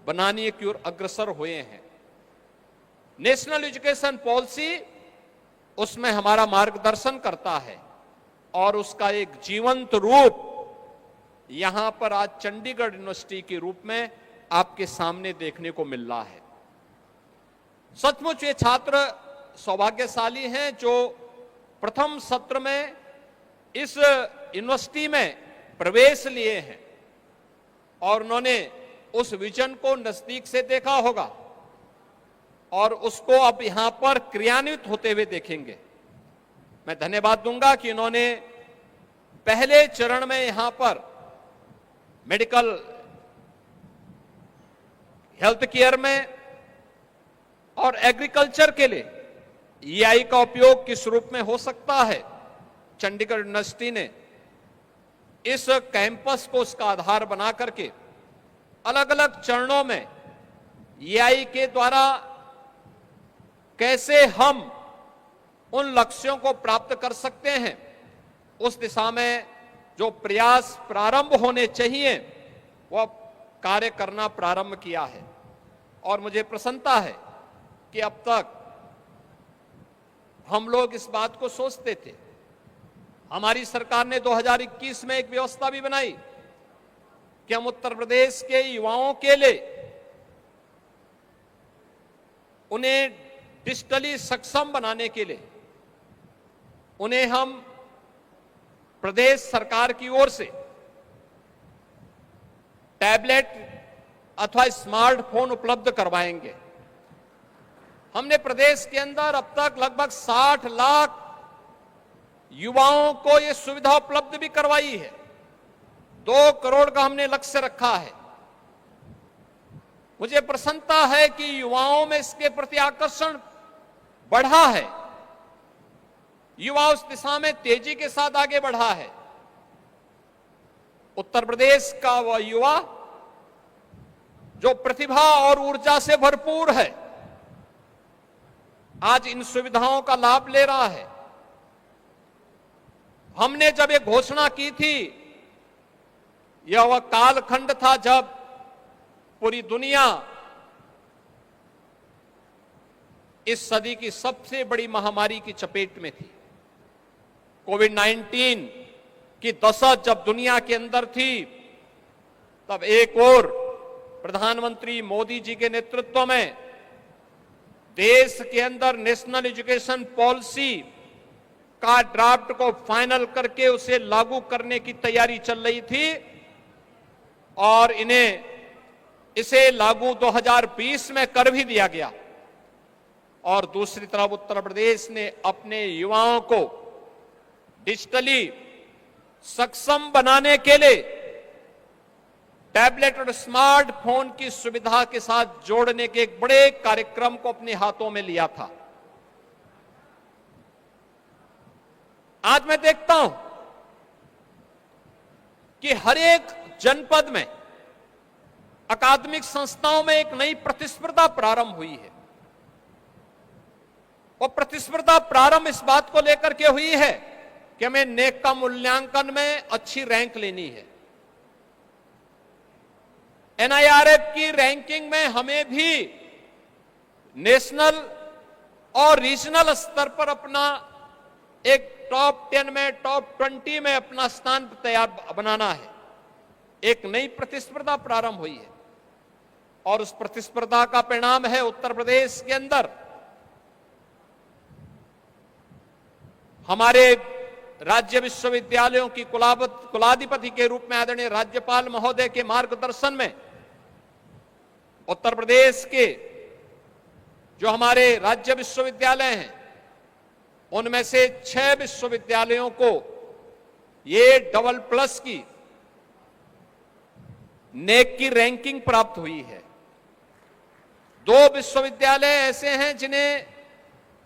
बनाने की ओर अग्रसर हुए हैं। नेशनल एजुकेशन पॉलिसी उसमें हमारा मार्गदर्शन करता है और उसका एक जीवंत रूप यहां पर आज चंडीगढ़ यूनिवर्सिटी के रूप में आपके सामने देखने को मिल रहा है। सचमुच ये छात्र सौभाग्यशाली हैं जो प्रथम सत्र में इस यूनिवर्सिटी में प्रवेश लिए हैं और उन्होंने उस विजन को नजदीक से देखा होगा और उसको अब यहां पर क्रियान्वित होते हुए देखेंगे। मैं धन्यवाद दूंगा कि इन्होंने पहले चरण में यहां पर मेडिकल हेल्थ केयर में और एग्रीकल्चर के लिए ईआई का उपयोग किस रूप में हो सकता है, चंडीगढ़ यूनिवर्सिटी ने इस कैंपस को उसका आधार बना करके अलग अलग चरणों में ईआई के द्वारा कैसे हम उन लक्ष्यों को प्राप्त कर सकते हैं, उस दिशा में जो प्रयास प्रारंभ होने चाहिए वह कार्य करना प्रारंभ किया है। और मुझे प्रसन्नता है कि अब तक हम लोग इस बात को सोचते थे, हमारी सरकार ने 2021 में एक व्यवस्था भी बनाई कि हम उत्तर प्रदेश के युवाओं के लिए उन्हें डिजिटली सक्षम बनाने के लिए उन्हें हम प्रदेश सरकार की ओर से टैबलेट अथवा स्मार्टफोन उपलब्ध करवाएंगे। हमने प्रदेश के अंदर अब तक लगभग 60 लाख युवाओं को यह सुविधा उपलब्ध भी करवाई है। 2 करोड़ का हमने लक्ष्य रखा है। मुझे प्रसन्नता है कि युवाओं में इसके प्रति आकर्षण बढ़ा है। युवा उस दिशा में तेजी के साथ आगे बढ़ा है। उत्तर प्रदेश का वह युवा जो प्रतिभा और ऊर्जा से भरपूर है, आज इन सुविधाओं का लाभ ले रहा है। हमने जब ये घोषणा की थी, यह वह कालखंड था जब पूरी दुनिया इस सदी की सबसे बड़ी महामारी की चपेट में थी। कोविड-19 की दशक जब दुनिया के अंदर थी, तब एक और प्रधानमंत्री मोदी जी के नेतृत्व में देश के अंदर नेशनल एजुकेशन पॉलिसी का ड्राफ्ट को फाइनल करके उसे लागू करने की तैयारी चल रही थी और इसे लागू 2020 में कर भी दिया गया। और दूसरी तरफ उत्तर प्रदेश ने अपने युवाओं को डिजिटली सक्षम बनाने के लिए टैबलेट और स्मार्टफोन की सुविधा के साथ जोड़ने के एक बड़े कार्यक्रम को अपने हाथों में लिया था। आज मैं देखता हूं कि हर एक जनपद में अकादमिक संस्थाओं में एक नई प्रतिस्पर्धा प्रारंभ हुई है। और प्रतिस्पर्धा प्रारंभ इस बात को लेकर के हुई है कि हमें नेक का मूल्यांकन में अच्छी रैंक लेनी है। एनआईआरएफ की रैंकिंग में हमें भी नेशनल और रीजनल स्तर पर अपना एक टॉप 10 में, टॉप 20 में अपना स्थान तैयार बनाना है। एक नई प्रतिस्पर्धा प्रारंभ हुई है और उस प्रतिस्पर्धा का परिणाम है उत्तर प्रदेश के अंदर हमारे राज्य विश्वविद्यालयों की कुलाधिपति के रूप में आदरणीय राज्यपाल महोदय के मार्गदर्शन में उत्तर प्रदेश के जो हमारे राज्य विश्वविद्यालय हैं, उनमें से 6 विश्वविद्यालयों को ये AA+ की नेक की रैंकिंग प्राप्त हुई है। 2 विश्वविद्यालय ऐसे हैं जिन्हें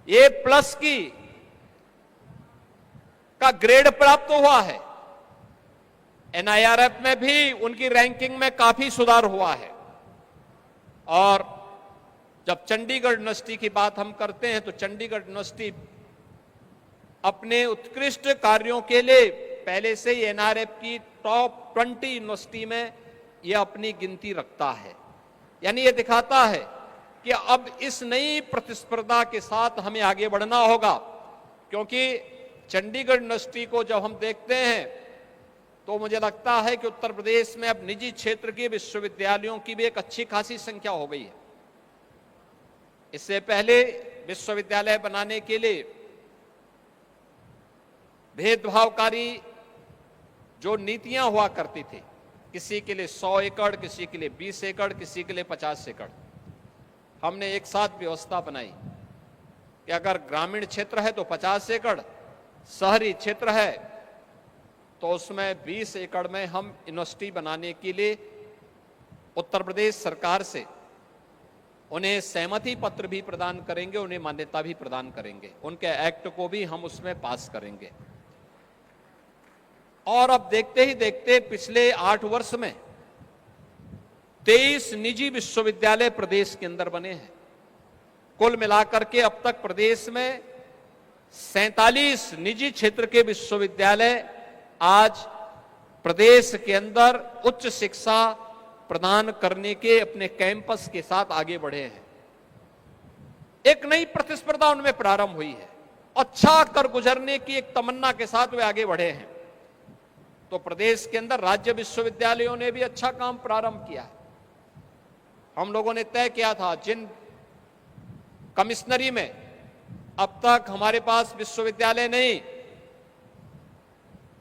A+ की का ग्रेड प्राप्त हुआ है। एनआईआरएफ में भी उनकी रैंकिंग में काफी सुधार हुआ है। और जब चंडीगढ़ यूनिवर्सिटी की बात हम करते हैं तो चंडीगढ़ यूनिवर्सिटी अपने उत्कृष्ट कार्यों के लिए पहले से ही एनआईआरएफ की टॉप 20 यूनिवर्सिटी में यह अपनी गिनती रखता है। यानी यह दिखाता है कि अब इस नई प्रतिस्पर्धा के साथ हमें आगे बढ़ना होगा, क्योंकि चंडीगढ़ यूनिवर्सिटी को जब हम देखते हैं तो मुझे लगता है कि उत्तर प्रदेश में अब निजी क्षेत्र के विश्वविद्यालयों की भी एक अच्छी खासी संख्या हो गई है। इससे पहले विश्वविद्यालय बनाने के लिए भेदभावकारी जो नीतियां हुआ करती थी, किसी के लिए 100 एकड़, किसी के लिए 20 एकड़, किसी के लिए 50 एकड़, हमने एक साथ व्यवस्था बनाई कि अगर ग्रामीण क्षेत्र है तो 50 एकड़, शहरी क्षेत्र है तो उसमें 20 एकड़ में हम यूनिवर्सिटी बनाने के लिए उत्तर प्रदेश सरकार से उन्हें सहमति पत्र भी प्रदान करेंगे, उन्हें मान्यता भी प्रदान करेंगे, उनके एक्ट को भी हम उसमें पास करेंगे। और अब देखते ही देखते पिछले 8 वर्ष में 23 निजी विश्वविद्यालय प्रदेश के अंदर बने हैं। कुल मिलाकर के अब तक प्रदेश में 47 निजी क्षेत्र के विश्वविद्यालय आज प्रदेश के अंदर उच्च शिक्षा प्रदान करने के अपने कैंपस के साथ आगे बढ़े हैं। एक नई प्रतिस्पर्धा उनमें प्रारंभ हुई है। अच्छा कर गुजरने की एक तमन्ना के साथ वे आगे बढ़े हैं। तो प्रदेश के अंदर राज्य विश्वविद्यालयों ने भी अच्छा काम प्रारंभ किया है। हम लोगों ने तय किया था जिन कमिश्नरी में अब तक हमारे पास विश्वविद्यालय नहीं,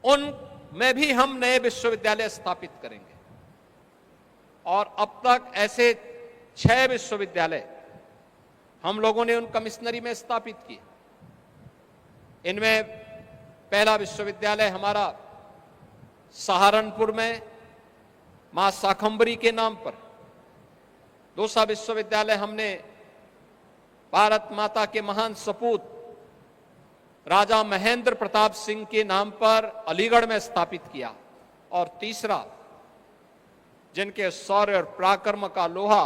उन में भी हम नए विश्वविद्यालय स्थापित करेंगे। और अब तक ऐसे 6 विश्वविद्यालय हम लोगों ने उन कमिश्नरी में स्थापित किए। इनमें पहला विश्वविद्यालय हमारा सहारनपुर में मां शाकंभरी के नाम पर, दूसरा विश्वविद्यालय हमने भारत माता के महान सपूत राजा महेंद्र प्रताप सिंह के नाम पर अलीगढ़ में स्थापित किया, और तीसरा जिनके शौर्य और पराक्रम का लोहा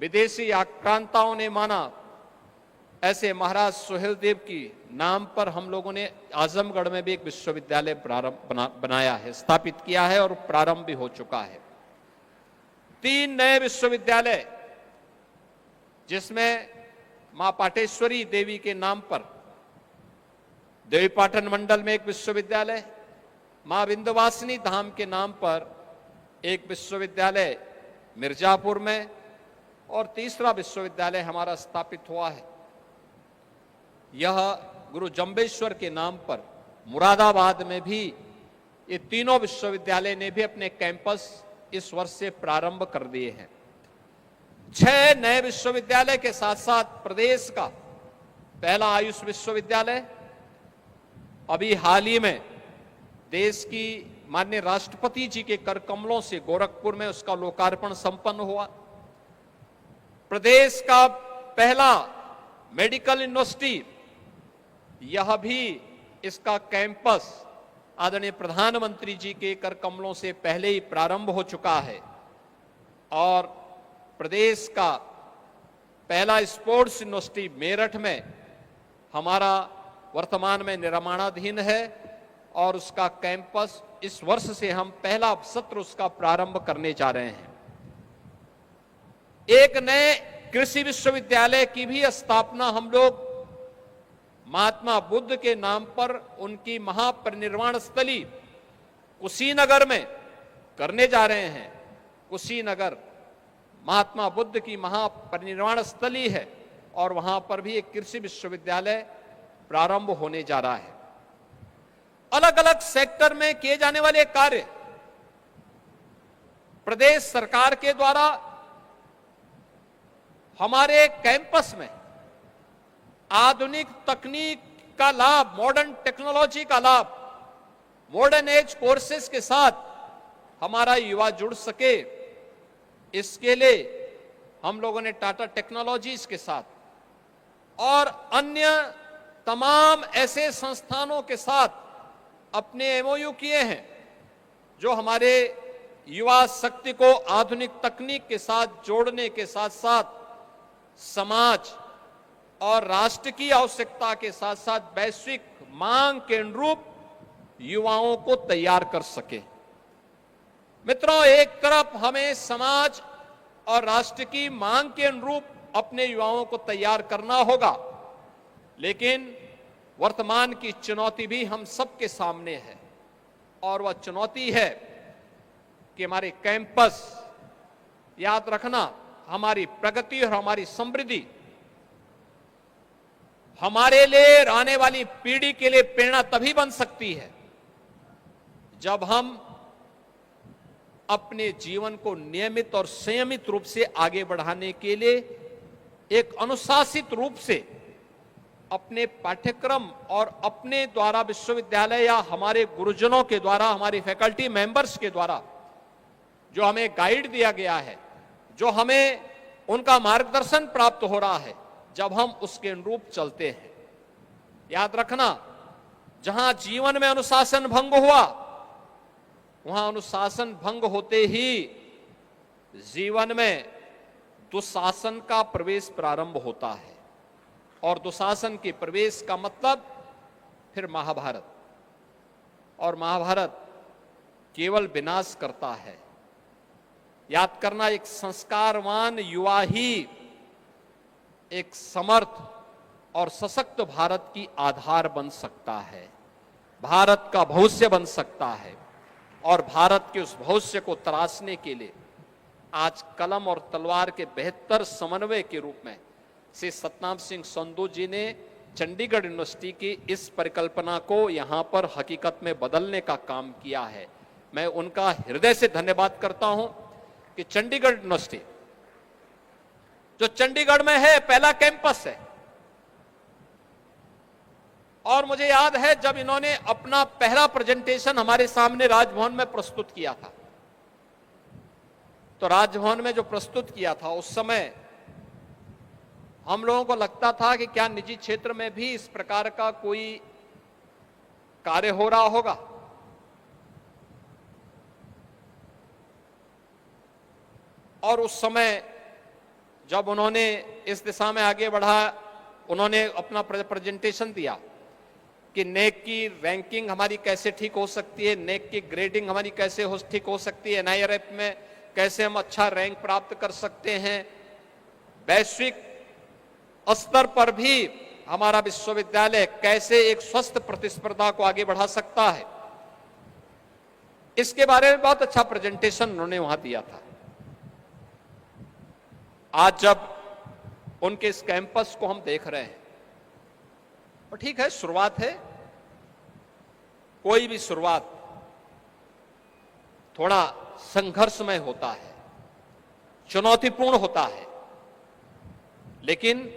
विदेशी आक्रांताओं ने माना, ऐसे महाराज सुहेलदेव की नाम पर हम लोगों ने आजमगढ़ में भी एक विश्वविद्यालय बनाया है, स्थापित किया है और प्रारंभ भी हो चुका है। 3 नए विश्वविद्यालय जिसमें मां पाटेश्वरी देवी के नाम पर देवीपाटन मंडल में एक विश्वविद्यालय, मां विंध्यवासिनी धाम के नाम पर एक विश्वविद्यालय मिर्जापुर में, और तीसरा विश्वविद्यालय हमारा स्थापित हुआ है यह गुरु जंबेश्वर के नाम पर मुरादाबाद में भी। ये तीनों विश्वविद्यालय ने भी अपने कैंपस इस वर्ष से प्रारंभ कर दिए हैं। 6 नए विश्वविद्यालय के साथ साथ प्रदेश का पहला आयुष विश्वविद्यालय, अभी हाल ही में देश की माननीय राष्ट्रपति जी के कर कमलों से गोरखपुर में उसका लोकार्पण संपन्न हुआ। प्रदेश का पहला मेडिकल यूनिवर्सिटी, यह भी इसका कैंपस आदरणीय प्रधानमंत्री जी के कर कमलों से पहले ही प्रारंभ हो चुका है। और प्रदेश का पहला स्पोर्ट्स यूनिवर्सिटी मेरठ में हमारा वर्तमान में निर्माणाधीन है, और उसका कैंपस इस वर्ष से हम पहला सत्र उसका प्रारंभ करने जा रहे हैं। एक नए कृषि विश्वविद्यालय की भी स्थापना हम लोग महात्मा बुद्ध के नाम पर उनकी महापरिनिर्वाण स्थली कुशीनगर में करने जा रहे हैं। कुशीनगर महात्मा बुद्ध की महापरिनिर्वाण स्थली है, और वहां पर भी एक कृषि विश्वविद्यालय प्रारंभ होने जा रहा है। अलग अलग सेक्टर में किए जाने वाले कार्य प्रदेश सरकार के द्वारा हमारे कैंपस में आधुनिक तकनीक का लाभ, मॉडर्न टेक्नोलॉजी का लाभ, मॉडर्न एज कोर्सेज के साथ हमारा युवा जुड़ सके, इसके लिए हम लोगों ने टाटा टेक्नोलॉजीज के साथ और अन्य तमाम ऐसे संस्थानों के साथ अपने एमओयू किए हैं, जो हमारे युवा शक्ति को आधुनिक तकनीक के साथ जोड़ने के साथ साथ समाज और राष्ट्र की आवश्यकता के साथ साथ वैश्विक मांग के अनुरूप युवाओं को तैयार कर सके। मित्रों, एक तरफ हमें समाज और राष्ट्र की मांग के अनुरूप अपने युवाओं को तैयार करना होगा, लेकिन वर्तमान की चुनौती भी हम सबके सामने है, और वह चुनौती है कि हमारे कैंपस, याद रखना, हमारी प्रगति और हमारी समृद्धि हमारे लिए, आने वाली पीढ़ी के लिए प्रेरणा तभी बन सकती है जब हम अपने जीवन को नियमित और संयमित रूप से आगे बढ़ाने के लिए एक अनुशासित रूप से अपने पाठ्यक्रम और अपने द्वारा विश्वविद्यालय या हमारे गुरुजनों के द्वारा, हमारी फैकल्टी मेंबर्स के द्वारा जो हमें गाइड दिया गया है, जो हमें उनका मार्गदर्शन प्राप्त हो रहा है, जब हम उसके अनुरूप चलते हैं। याद रखना, जहां जीवन में अनुशासन भंग हुआ, वहां अनुशासन भंग होते ही जीवन में दुशासन का प्रवेश प्रारंभ होता है, और दुशासन के प्रवेश का मतलब फिर महाभारत, और महाभारत केवल विनाश करता है। याद करना, एक संस्कारवान युवा ही एक समर्थ और सशक्त भारत की आधार बन सकता है। भारत का भविष्य बन सकता है। और भारत के उस भविष्य को तराशने के लिए आज कलम और तलवार के बेहतर समन्वय के रूप में श्री सतनाम सिंह संधू जी ने चंडीगढ़ यूनिवर्सिटी की इस परिकल्पना को यहां पर हकीकत में बदलने का काम किया है। मैं उनका हृदय से धन्यवाद करता हूं कि चंडीगढ़ यूनिवर्सिटी जो चंडीगढ़ में है, पहला कैंपस है। और मुझे याद है जब इन्होंने अपना पहला प्रेजेंटेशन हमारे सामने राजभवन में प्रस्तुत किया था, तो राजभवन में जो प्रस्तुत किया था उस समय हम लोगों को लगता था कि क्या निजी क्षेत्र में भी इस प्रकार का कोई कार्य हो रहा होगा। और उस समय जब उन्होंने इस दिशा में आगे बढ़ा, उन्होंने अपना प्रेजेंटेशन दिया कि नेक की रैंकिंग हमारी कैसे ठीक हो सकती है, नेक की ग्रेडिंग हमारी कैसे ठीक हो सकती है, NIRF में कैसे हम अच्छा रैंक प्राप्त कर सकते हैं, वैश्विक स्तर पर भी हमारा विश्वविद्यालय कैसे एक स्वस्थ प्रतिस्पर्धा को आगे बढ़ा सकता है, इसके बारे में बहुत अच्छा प्रेजेंटेशन उन्होंने वहां दिया था। आज जब उनके इस कैंपस को हम देख रहे हैं, और ठीक है, शुरुआत है, कोई भी शुरुआत थोड़ा संघर्षमय होता है, चुनौतीपूर्ण होता है, लेकिन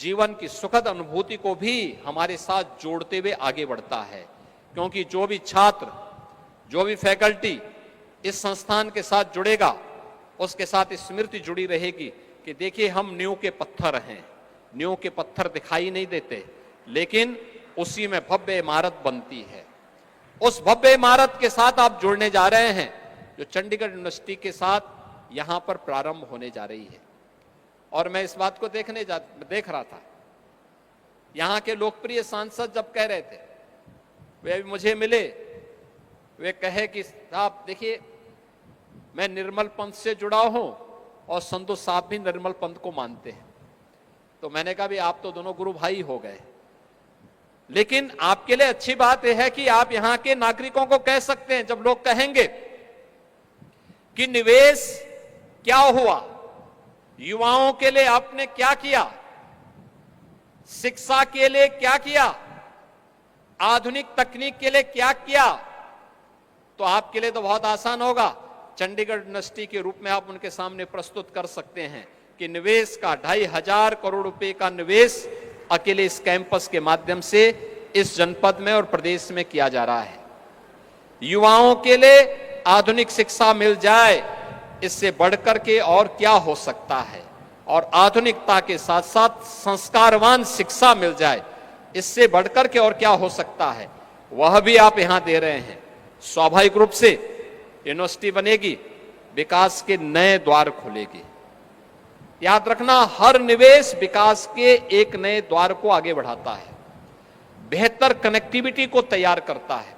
जीवन की सुखद अनुभूति को भी हमारे साथ जोड़ते हुए आगे बढ़ता है। क्योंकि जो भी छात्र, जो भी फैकल्टी इस संस्थान के साथ जुड़ेगा, उसके साथ स्मृति जुड़ी रहेगी कि देखिए हम नींव के पत्थर हैं। नींव के पत्थर दिखाई नहीं देते, लेकिन उसी में भव्य इमारत बनती है। उस भव्य इमारत के साथ आप जुड़ने जा रहे हैं जो चंडीगढ़ यूनिवर्सिटी के साथ यहां पर प्रारंभ होने जा रही है। और मैं इस बात को देख रहा था, यहां के लोकप्रिय सांसद जब कह रहे थे, वे अभी मुझे मिले, वे कहे कि साहब देखिए मैं निर्मल पंथ से जुड़ा हूं और संधू साहब भी निर्मल पंथ को मानते हैं। तो मैंने कहा भी आप तो दोनों गुरु भाई हो गए, लेकिन आपके लिए अच्छी बात यह है कि आप यहां के नागरिकों को कह सकते हैं, जब लोग कहेंगे कि निवेश क्या हुआ, युवाओं के लिए आपने क्या किया, शिक्षा के लिए क्या किया, आधुनिक तकनीक के लिए क्या किया, तो आपके लिए तो बहुत आसान होगा। चंडीगढ़ यूनिवर्सिटी के रूप में आप उनके सामने प्रस्तुत कर सकते हैं कि निवेश का 2,500 करोड़ रुपए का निवेश अकेले इस कैंपस के माध्यम से इस जनपद में और प्रदेश में किया जा रहा है। युवाओं के लिए आधुनिक शिक्षा मिल जाए, इससे बढ़कर के और क्या हो सकता है, और आधुनिकता के साथ साथ संस्कारवान शिक्षा मिल जाए, इससे बढ़कर के और क्या हो सकता है, वह भी आप यहां दे रहे हैं। स्वाभाविक रूप से यूनिवर्सिटी बनेगी, विकास के नए द्वार खुलेगी। याद रखना, हर निवेश विकास के एक नए द्वार को आगे बढ़ाता है, बेहतर कनेक्टिविटी को तैयार करता है।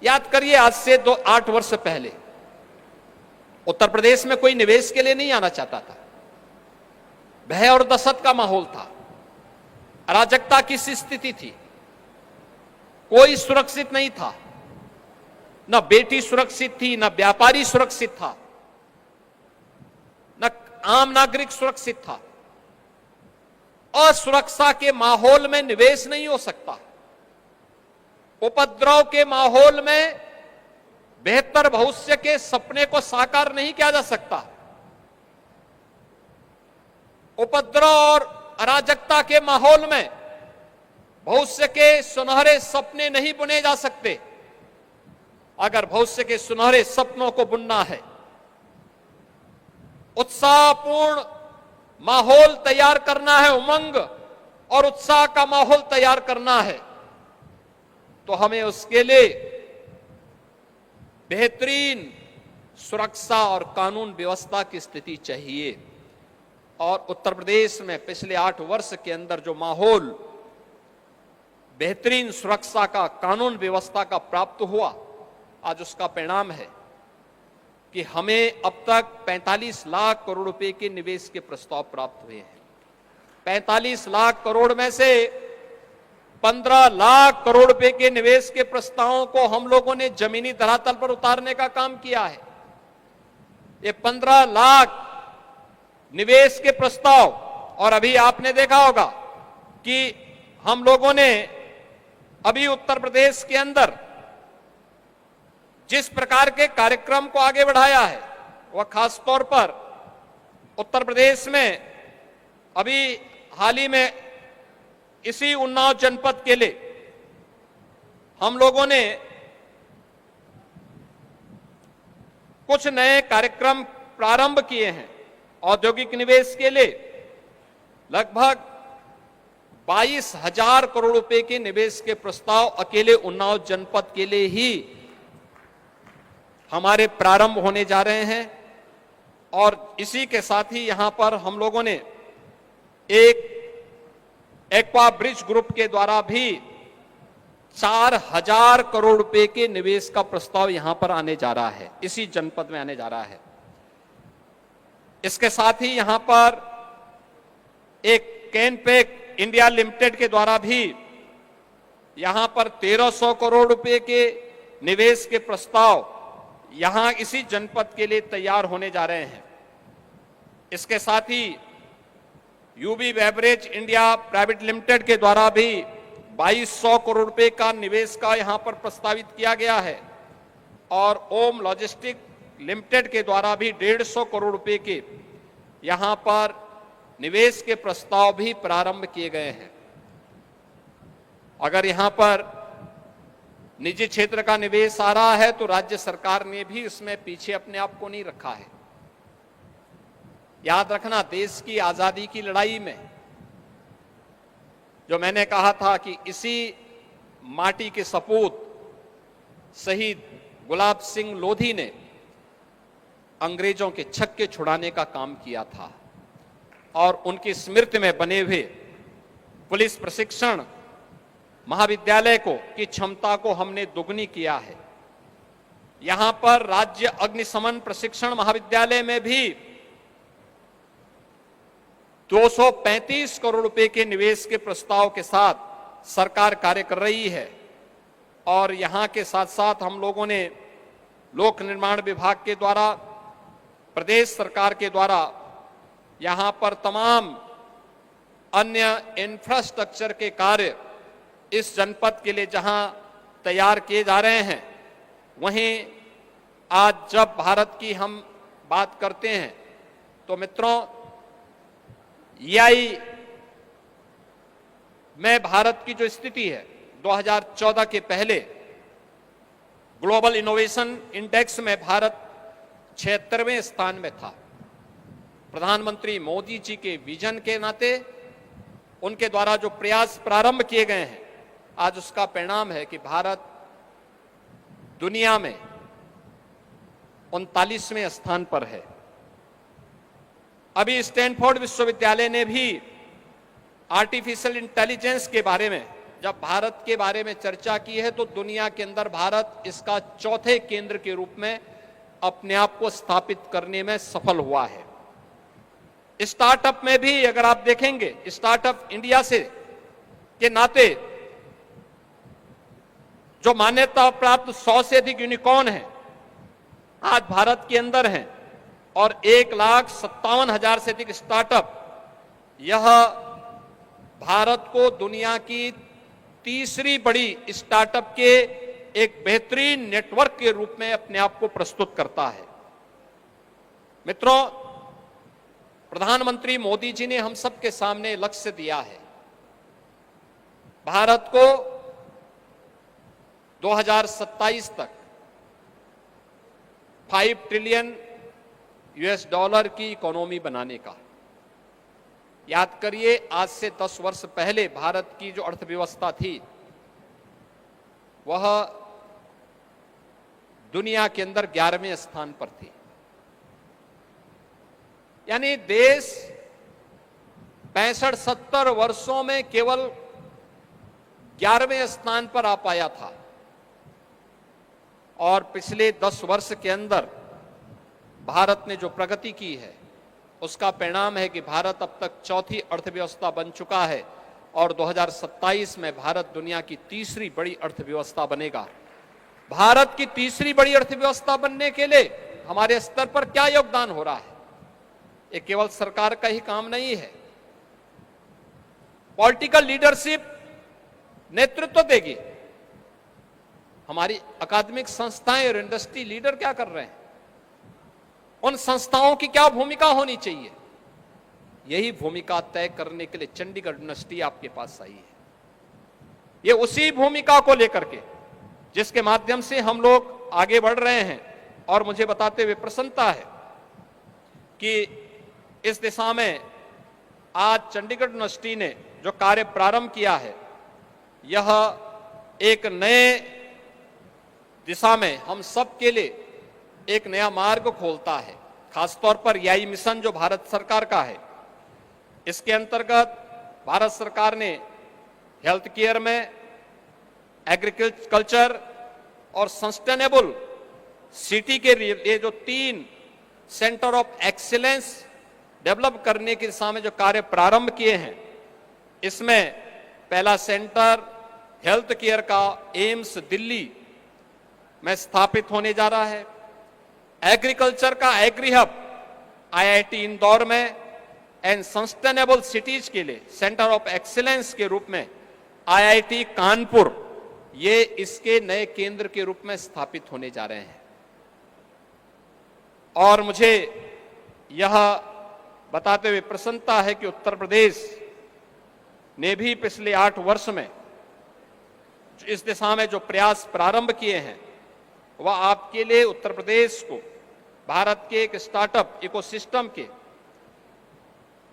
याद करिए, आज से 8 वर्ष पहले उत्तर प्रदेश में कोई निवेश के लिए नहीं आना चाहता था। भय और दहशत का माहौल था, अराजकता की स्थिति थी, कोई सुरक्षित नहीं था, न बेटी सुरक्षित थी, न व्यापारी सुरक्षित था, न आम नागरिक सुरक्षित था। असुरक्षा के माहौल में निवेश नहीं हो सकता। उपद्रव के माहौल में बेहतर भविष्य के सपने को साकार नहीं किया जा सकता। उपद्रव और अराजकता के माहौल में भविष्य के सुनहरे सपने नहीं बुने जा सकते। अगर भविष्य के सुनहरे सपनों को बुनना है, उत्साहपूर्ण माहौल तैयार करना है, उमंग और उत्साह का माहौल तैयार करना है, तो हमें उसके लिए बेहतरीन सुरक्षा और कानून व्यवस्था की स्थिति चाहिए। और उत्तर प्रदेश में पिछले 8 वर्ष के अंदर जो माहौल बेहतरीन सुरक्षा का, कानून व्यवस्था का प्राप्त हुआ, आज उसका परिणाम है कि हमें अब तक 45 लाख करोड़ रुपए के निवेश के प्रस्ताव प्राप्त हुए हैं। 45 लाख करोड़ में से 15 लाख करोड़ रुपए के निवेश के प्रस्तावों को हम लोगों ने जमीनी धरातल पर उतारने का काम किया है। ये 15 लाख निवेश के प्रस्ताव, और अभी आपने देखा होगा कि हम लोगों ने अभी उत्तर प्रदेश के अंदर जिस प्रकार के कार्यक्रम को आगे बढ़ाया है, वह खासतौर पर उत्तर प्रदेश में अभी हाल ही में इसी उन्नाव जनपद के लिए हम लोगों ने कुछ नए कार्यक्रम प्रारंभ किए हैं। औद्योगिक निवेश के लिए लगभग 22,000 करोड़ रुपए के निवेश के प्रस्ताव अकेले उन्नाव जनपद के लिए ही हमारे प्रारंभ होने जा रहे हैं। और इसी के साथ ही यहां पर हम लोगों ने एक एक्वा ब्रिज ग्रुप के द्वारा भी 4,000 करोड़ रुपए के निवेश का प्रस्ताव यहां पर आने जा रहा है, इसी जनपद में आने जा रहा है। इसके साथ ही यहां पर एक कैनपेक इंडिया लिमिटेड के द्वारा भी यहां पर 1,300 करोड़ रुपए के निवेश के प्रस्ताव यहां इसी जनपद के लिए तैयार होने जा रहे हैं। इसके साथ ही UB beverage India private limited के द्वारा भी 2,200 करोड़ रुपए का निवेश का यहां पर प्रस्तावित किया गया है, और ओम लॉजिस्टिक लिमिटेड के द्वारा भी 150 करोड़ रुपए के यहां पर निवेश के प्रस्ताव भी प्रारंभ किए गए हैं। अगर यहां पर निजी क्षेत्र का निवेश आ रहा है तो राज्य सरकार ने भी इसमें पीछे अपने आप को नहीं रखा है। याद रखना, देश की आजादी की लड़ाई में जो मैंने कहा था कि इसी माटी के सपूत शहीद गुलाब सिंह लोधी ने अंग्रेजों के छक्के छुड़ाने का काम किया था, और उनकी स्मृति में बने हुए पुलिस प्रशिक्षण महाविद्यालय की क्षमता को हमने दुगनी किया है। यहां पर राज्य अग्निशमन प्रशिक्षण महाविद्यालय में भी 235 करोड़ रुपए के निवेश के प्रस्ताव के साथ सरकार कार्य कर रही है। और यहां के साथ साथ हम लोगों ने लोक निर्माण विभाग के द्वारा, प्रदेश सरकार के द्वारा यहां पर तमाम अन्य इंफ्रास्ट्रक्चर के कार्य इस जनपद के लिए जहां तैयार किए जा रहे हैं, वहीं आज जब भारत की हम बात करते हैं तो मित्रों, EI में भारत की जो स्थिति है 2014 के पहले ग्लोबल इनोवेशन इंडेक्स में भारत 76वें स्थान में था। प्रधानमंत्री मोदी जी के विजन के नाते उनके द्वारा जो प्रयास प्रारंभ किए गए हैं, आज उसका परिणाम है कि भारत दुनिया में 39वें स्थान पर है। अभी स्टैनफोर्ड विश्वविद्यालय ने भी आर्टिफिशियल इंटेलिजेंस के बारे में जब भारत के बारे में चर्चा की है, तो दुनिया के अंदर भारत इसका चौथे केंद्र के रूप में अपने आप को स्थापित करने में सफल हुआ है। स्टार्टअप में भी अगर आप देखेंगे, स्टार्टअप इंडिया से के नाते जो मान्यता प्राप्त 100 से अधिक यूनिकॉर्न हैं आज भारत के अंदर हैं, और 1,57,000 से अधिक स्टार्टअप, यह भारत को दुनिया की तीसरी बड़ी स्टार्टअप के एक बेहतरीन नेटवर्क के रूप में अपने आप को प्रस्तुत करता है। मित्रों, प्रधानमंत्री मोदी जी ने हम सबके सामने लक्ष्य दिया है, भारत को 2027 तक $5 ट्रिलियन की इकोनॉमी बनाने का। याद करिए, आज से 10 वर्ष पहले भारत की जो अर्थव्यवस्था थी वह दुनिया के अंदर 11वें स्थान पर थी। यानी देश 65-70 वर्षों में केवल 11वें स्थान पर आ पाया था, और पिछले 10 वर्ष के अंदर भारत ने जो प्रगति की है उसका परिणाम है कि भारत अब तक चौथी अर्थव्यवस्था बन चुका है, और 2027 में भारत दुनिया की तीसरी बड़ी अर्थव्यवस्था बनेगा। भारत की तीसरी बड़ी अर्थव्यवस्था बनने के लिए हमारे स्तर पर क्या योगदान हो रहा है, ये केवल सरकार का ही काम नहीं है। पॉलिटिकल लीडरशिप नेतृत्व देगी। हमारी अकादमिक संस्थाएं और इंडस्ट्री लीडर क्या कर रहे हैं, उन संस्थाओं की क्या भूमिका होनी चाहिए, यही भूमिका तय करने के लिए चंडीगढ़ यूनिवर्सिटी आपके पास आई है। ये उसी भूमिका को लेकर के जिसके माध्यम से हम लोग आगे बढ़ रहे हैं, और मुझे बताते हुए प्रसन्नता है कि इस दिशा में आज चंडीगढ़ यूनिवर्सिटी ने जो कार्य प्रारंभ किया है, यह एक नए दिशा में हम सब के लिए एक नया मार्ग खोलता है। खासतौर पर एआई मिशन जो भारत सरकार का है, इसके अंतर्गत भारत सरकार ने हेल्थ केयर में, एग्रीकल्चर और सस्टेनेबल सिटी के लिए जो 3 सेंटर ऑफ एक्सीलेंस डेवलप करने की दिशा में जो कार्य प्रारंभ किए हैं, इसमें पहला सेंटर हेल्थ केयर का एम्स दिल्ली में स्थापित होने जा रहा है। एग्रीकल्चर का एग्री हब आईआईटी इंदौर में, एंड सस्टेनेबल सिटीज के लिए सेंटर ऑफ एक्सीलेंस के रूप में आईआईटी कानपुर, ये इसके नए केंद्र के रूप में स्थापित होने जा रहे हैं। और मुझे यह बताते हुए प्रसन्नता है कि उत्तर प्रदेश ने भी पिछले 8 वर्ष में इस दिशा में जो प्रयास प्रारंभ किए हैं, वह आपके लिए उत्तर प्रदेश को भारत के एक स्टार्टअप इकोसिस्टम के,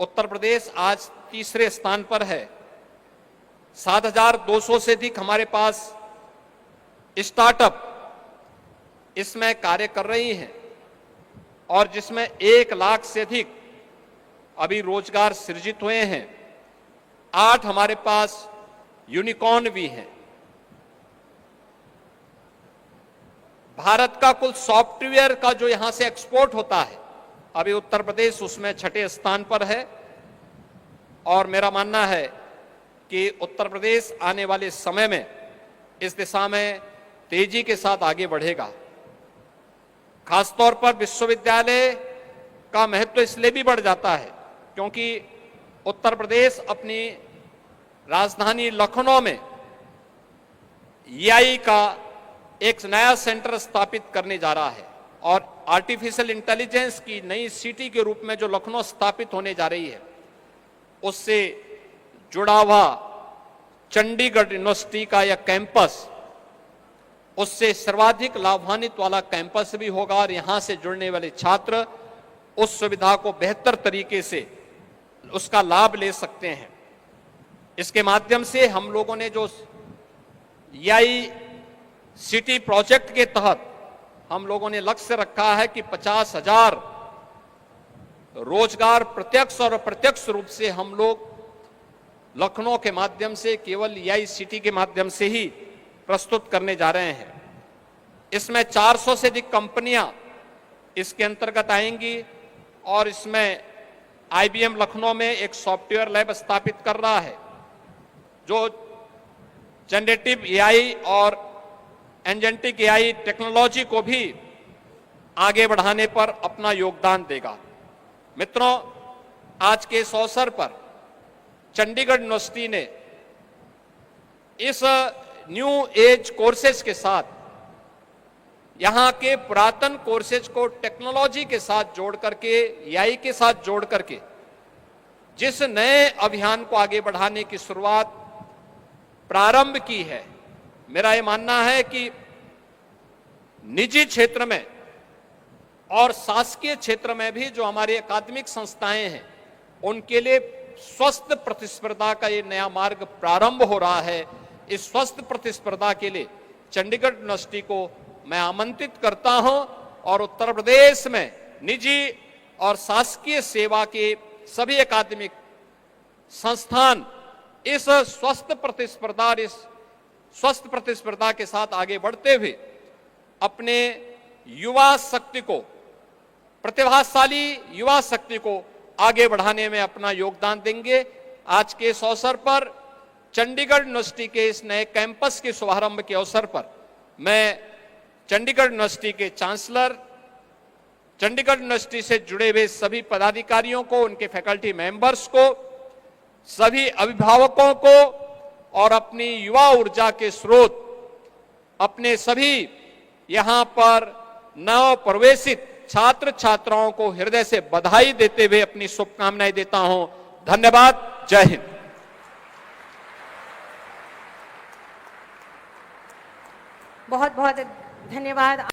उत्तर प्रदेश आज तीसरे स्थान पर है। 7,200 से अधिक हमारे पास स्टार्टअप इसमें कार्य कर रही हैं, और जिसमें 1 लाख से अधिक अभी रोजगार सृजित हुए हैं। 8 हमारे पास यूनिकॉर्न भी हैं। भारत का कुल सॉफ्टवेयर का जो यहां से एक्सपोर्ट होता है, अभी उत्तर प्रदेश उसमें 6ठे स्थान पर है, और मेरा मानना है कि उत्तर प्रदेश आने वाले समय में इस दिशा में तेजी के साथ आगे बढ़ेगा। खासतौर पर विश्वविद्यालय का महत्व इसलिए भी बढ़ जाता है क्योंकि उत्तर प्रदेश अपनी राजधानी लखनऊ में एआई का एक नया सेंटर स्थापित करने जा रहा है, और आर्टिफिशियल इंटेलिजेंस की नई सिटी के रूप में जो लखनऊ स्थापित होने जा रही है, उससे जुड़ा हुआ चंडीगढ़ यूनिवर्सिटी का यह कैंपस उससे सर्वाधिक लाभान्वित वाला कैंपस भी होगा, और यहां से जुड़ने वाले छात्र उस सुविधा को बेहतर तरीके से उसका लाभ ले सकते हैं। इसके माध्यम से हम लोगों ने जो एआई सिटी प्रोजेक्ट के तहत हम लोगों ने लक्ष्य रखा है कि 50,000 रोजगार प्रत्यक्ष और अप्रत्यक्ष रूप से हम लोग लखनऊ के माध्यम से, केवल एआई सिटी के माध्यम से ही प्रस्तुत करने जा रहे हैं। इसमें 400 से अधिक कंपनियां इसके अंतर्गत आएंगी, और इसमें आईबीएम लखनऊ में एक सॉफ्टवेयर लैब स्थापित कर रहा है जो जनरेटिव एआई और एजेंटिक एआई टेक्नोलॉजी को भी आगे बढ़ाने पर अपना योगदान देगा। मित्रों, आज के इस अवसर पर चंडीगढ़ यूनिवर्सिटी ने इस न्यू एज कोर्सेज के साथ यहां के पुरातन कोर्सेज को टेक्नोलॉजी के साथ जोड़ करके, एआई के साथ जोड़ करके जिस नए अभियान को आगे बढ़ाने की शुरुआत प्रारंभ की है, मेरा यह मानना है कि निजी क्षेत्र में और शासकीय क्षेत्र में भी जो हमारी अकादमिक संस्थाएं हैं, उनके लिए स्वस्थ प्रतिस्पर्धा का ये नया मार्ग प्रारंभ हो रहा है। इस स्वस्थ प्रतिस्पर्धा के लिए चंडीगढ़ यूनिवर्सिटी को मैं आमंत्रित करता हूं, और उत्तर प्रदेश में निजी और शासकीय सेवा के सभी अकादमिक संस्थान इस स्वस्थ प्रतिस्पर्धा के साथ आगे बढ़ते हुए अपने युवा शक्ति को, प्रतिभाशाली युवा शक्ति को आगे बढ़ाने में अपना योगदान देंगे। आज के इस अवसर पर चंडीगढ़ यूनिवर्सिटी के इस नए कैंपस के शुभारंभ के अवसर पर मैं चंडीगढ़ यूनिवर्सिटी के चांसलर, चंडीगढ़ यूनिवर्सिटी से जुड़े हुए सभी पदाधिकारियों को, उनके फैकल्टी मेंबर्स को, सभी अभिभावकों को और अपनी युवा ऊर्जा के स्रोत अपने सभी यहां पर नव प्रवेशित छात्र छात्राओं को हृदय से बधाई देते हुए अपनी शुभकामनाएं देता हूं। धन्यवाद। जय हिंद। बहुत बहुत धन्यवाद।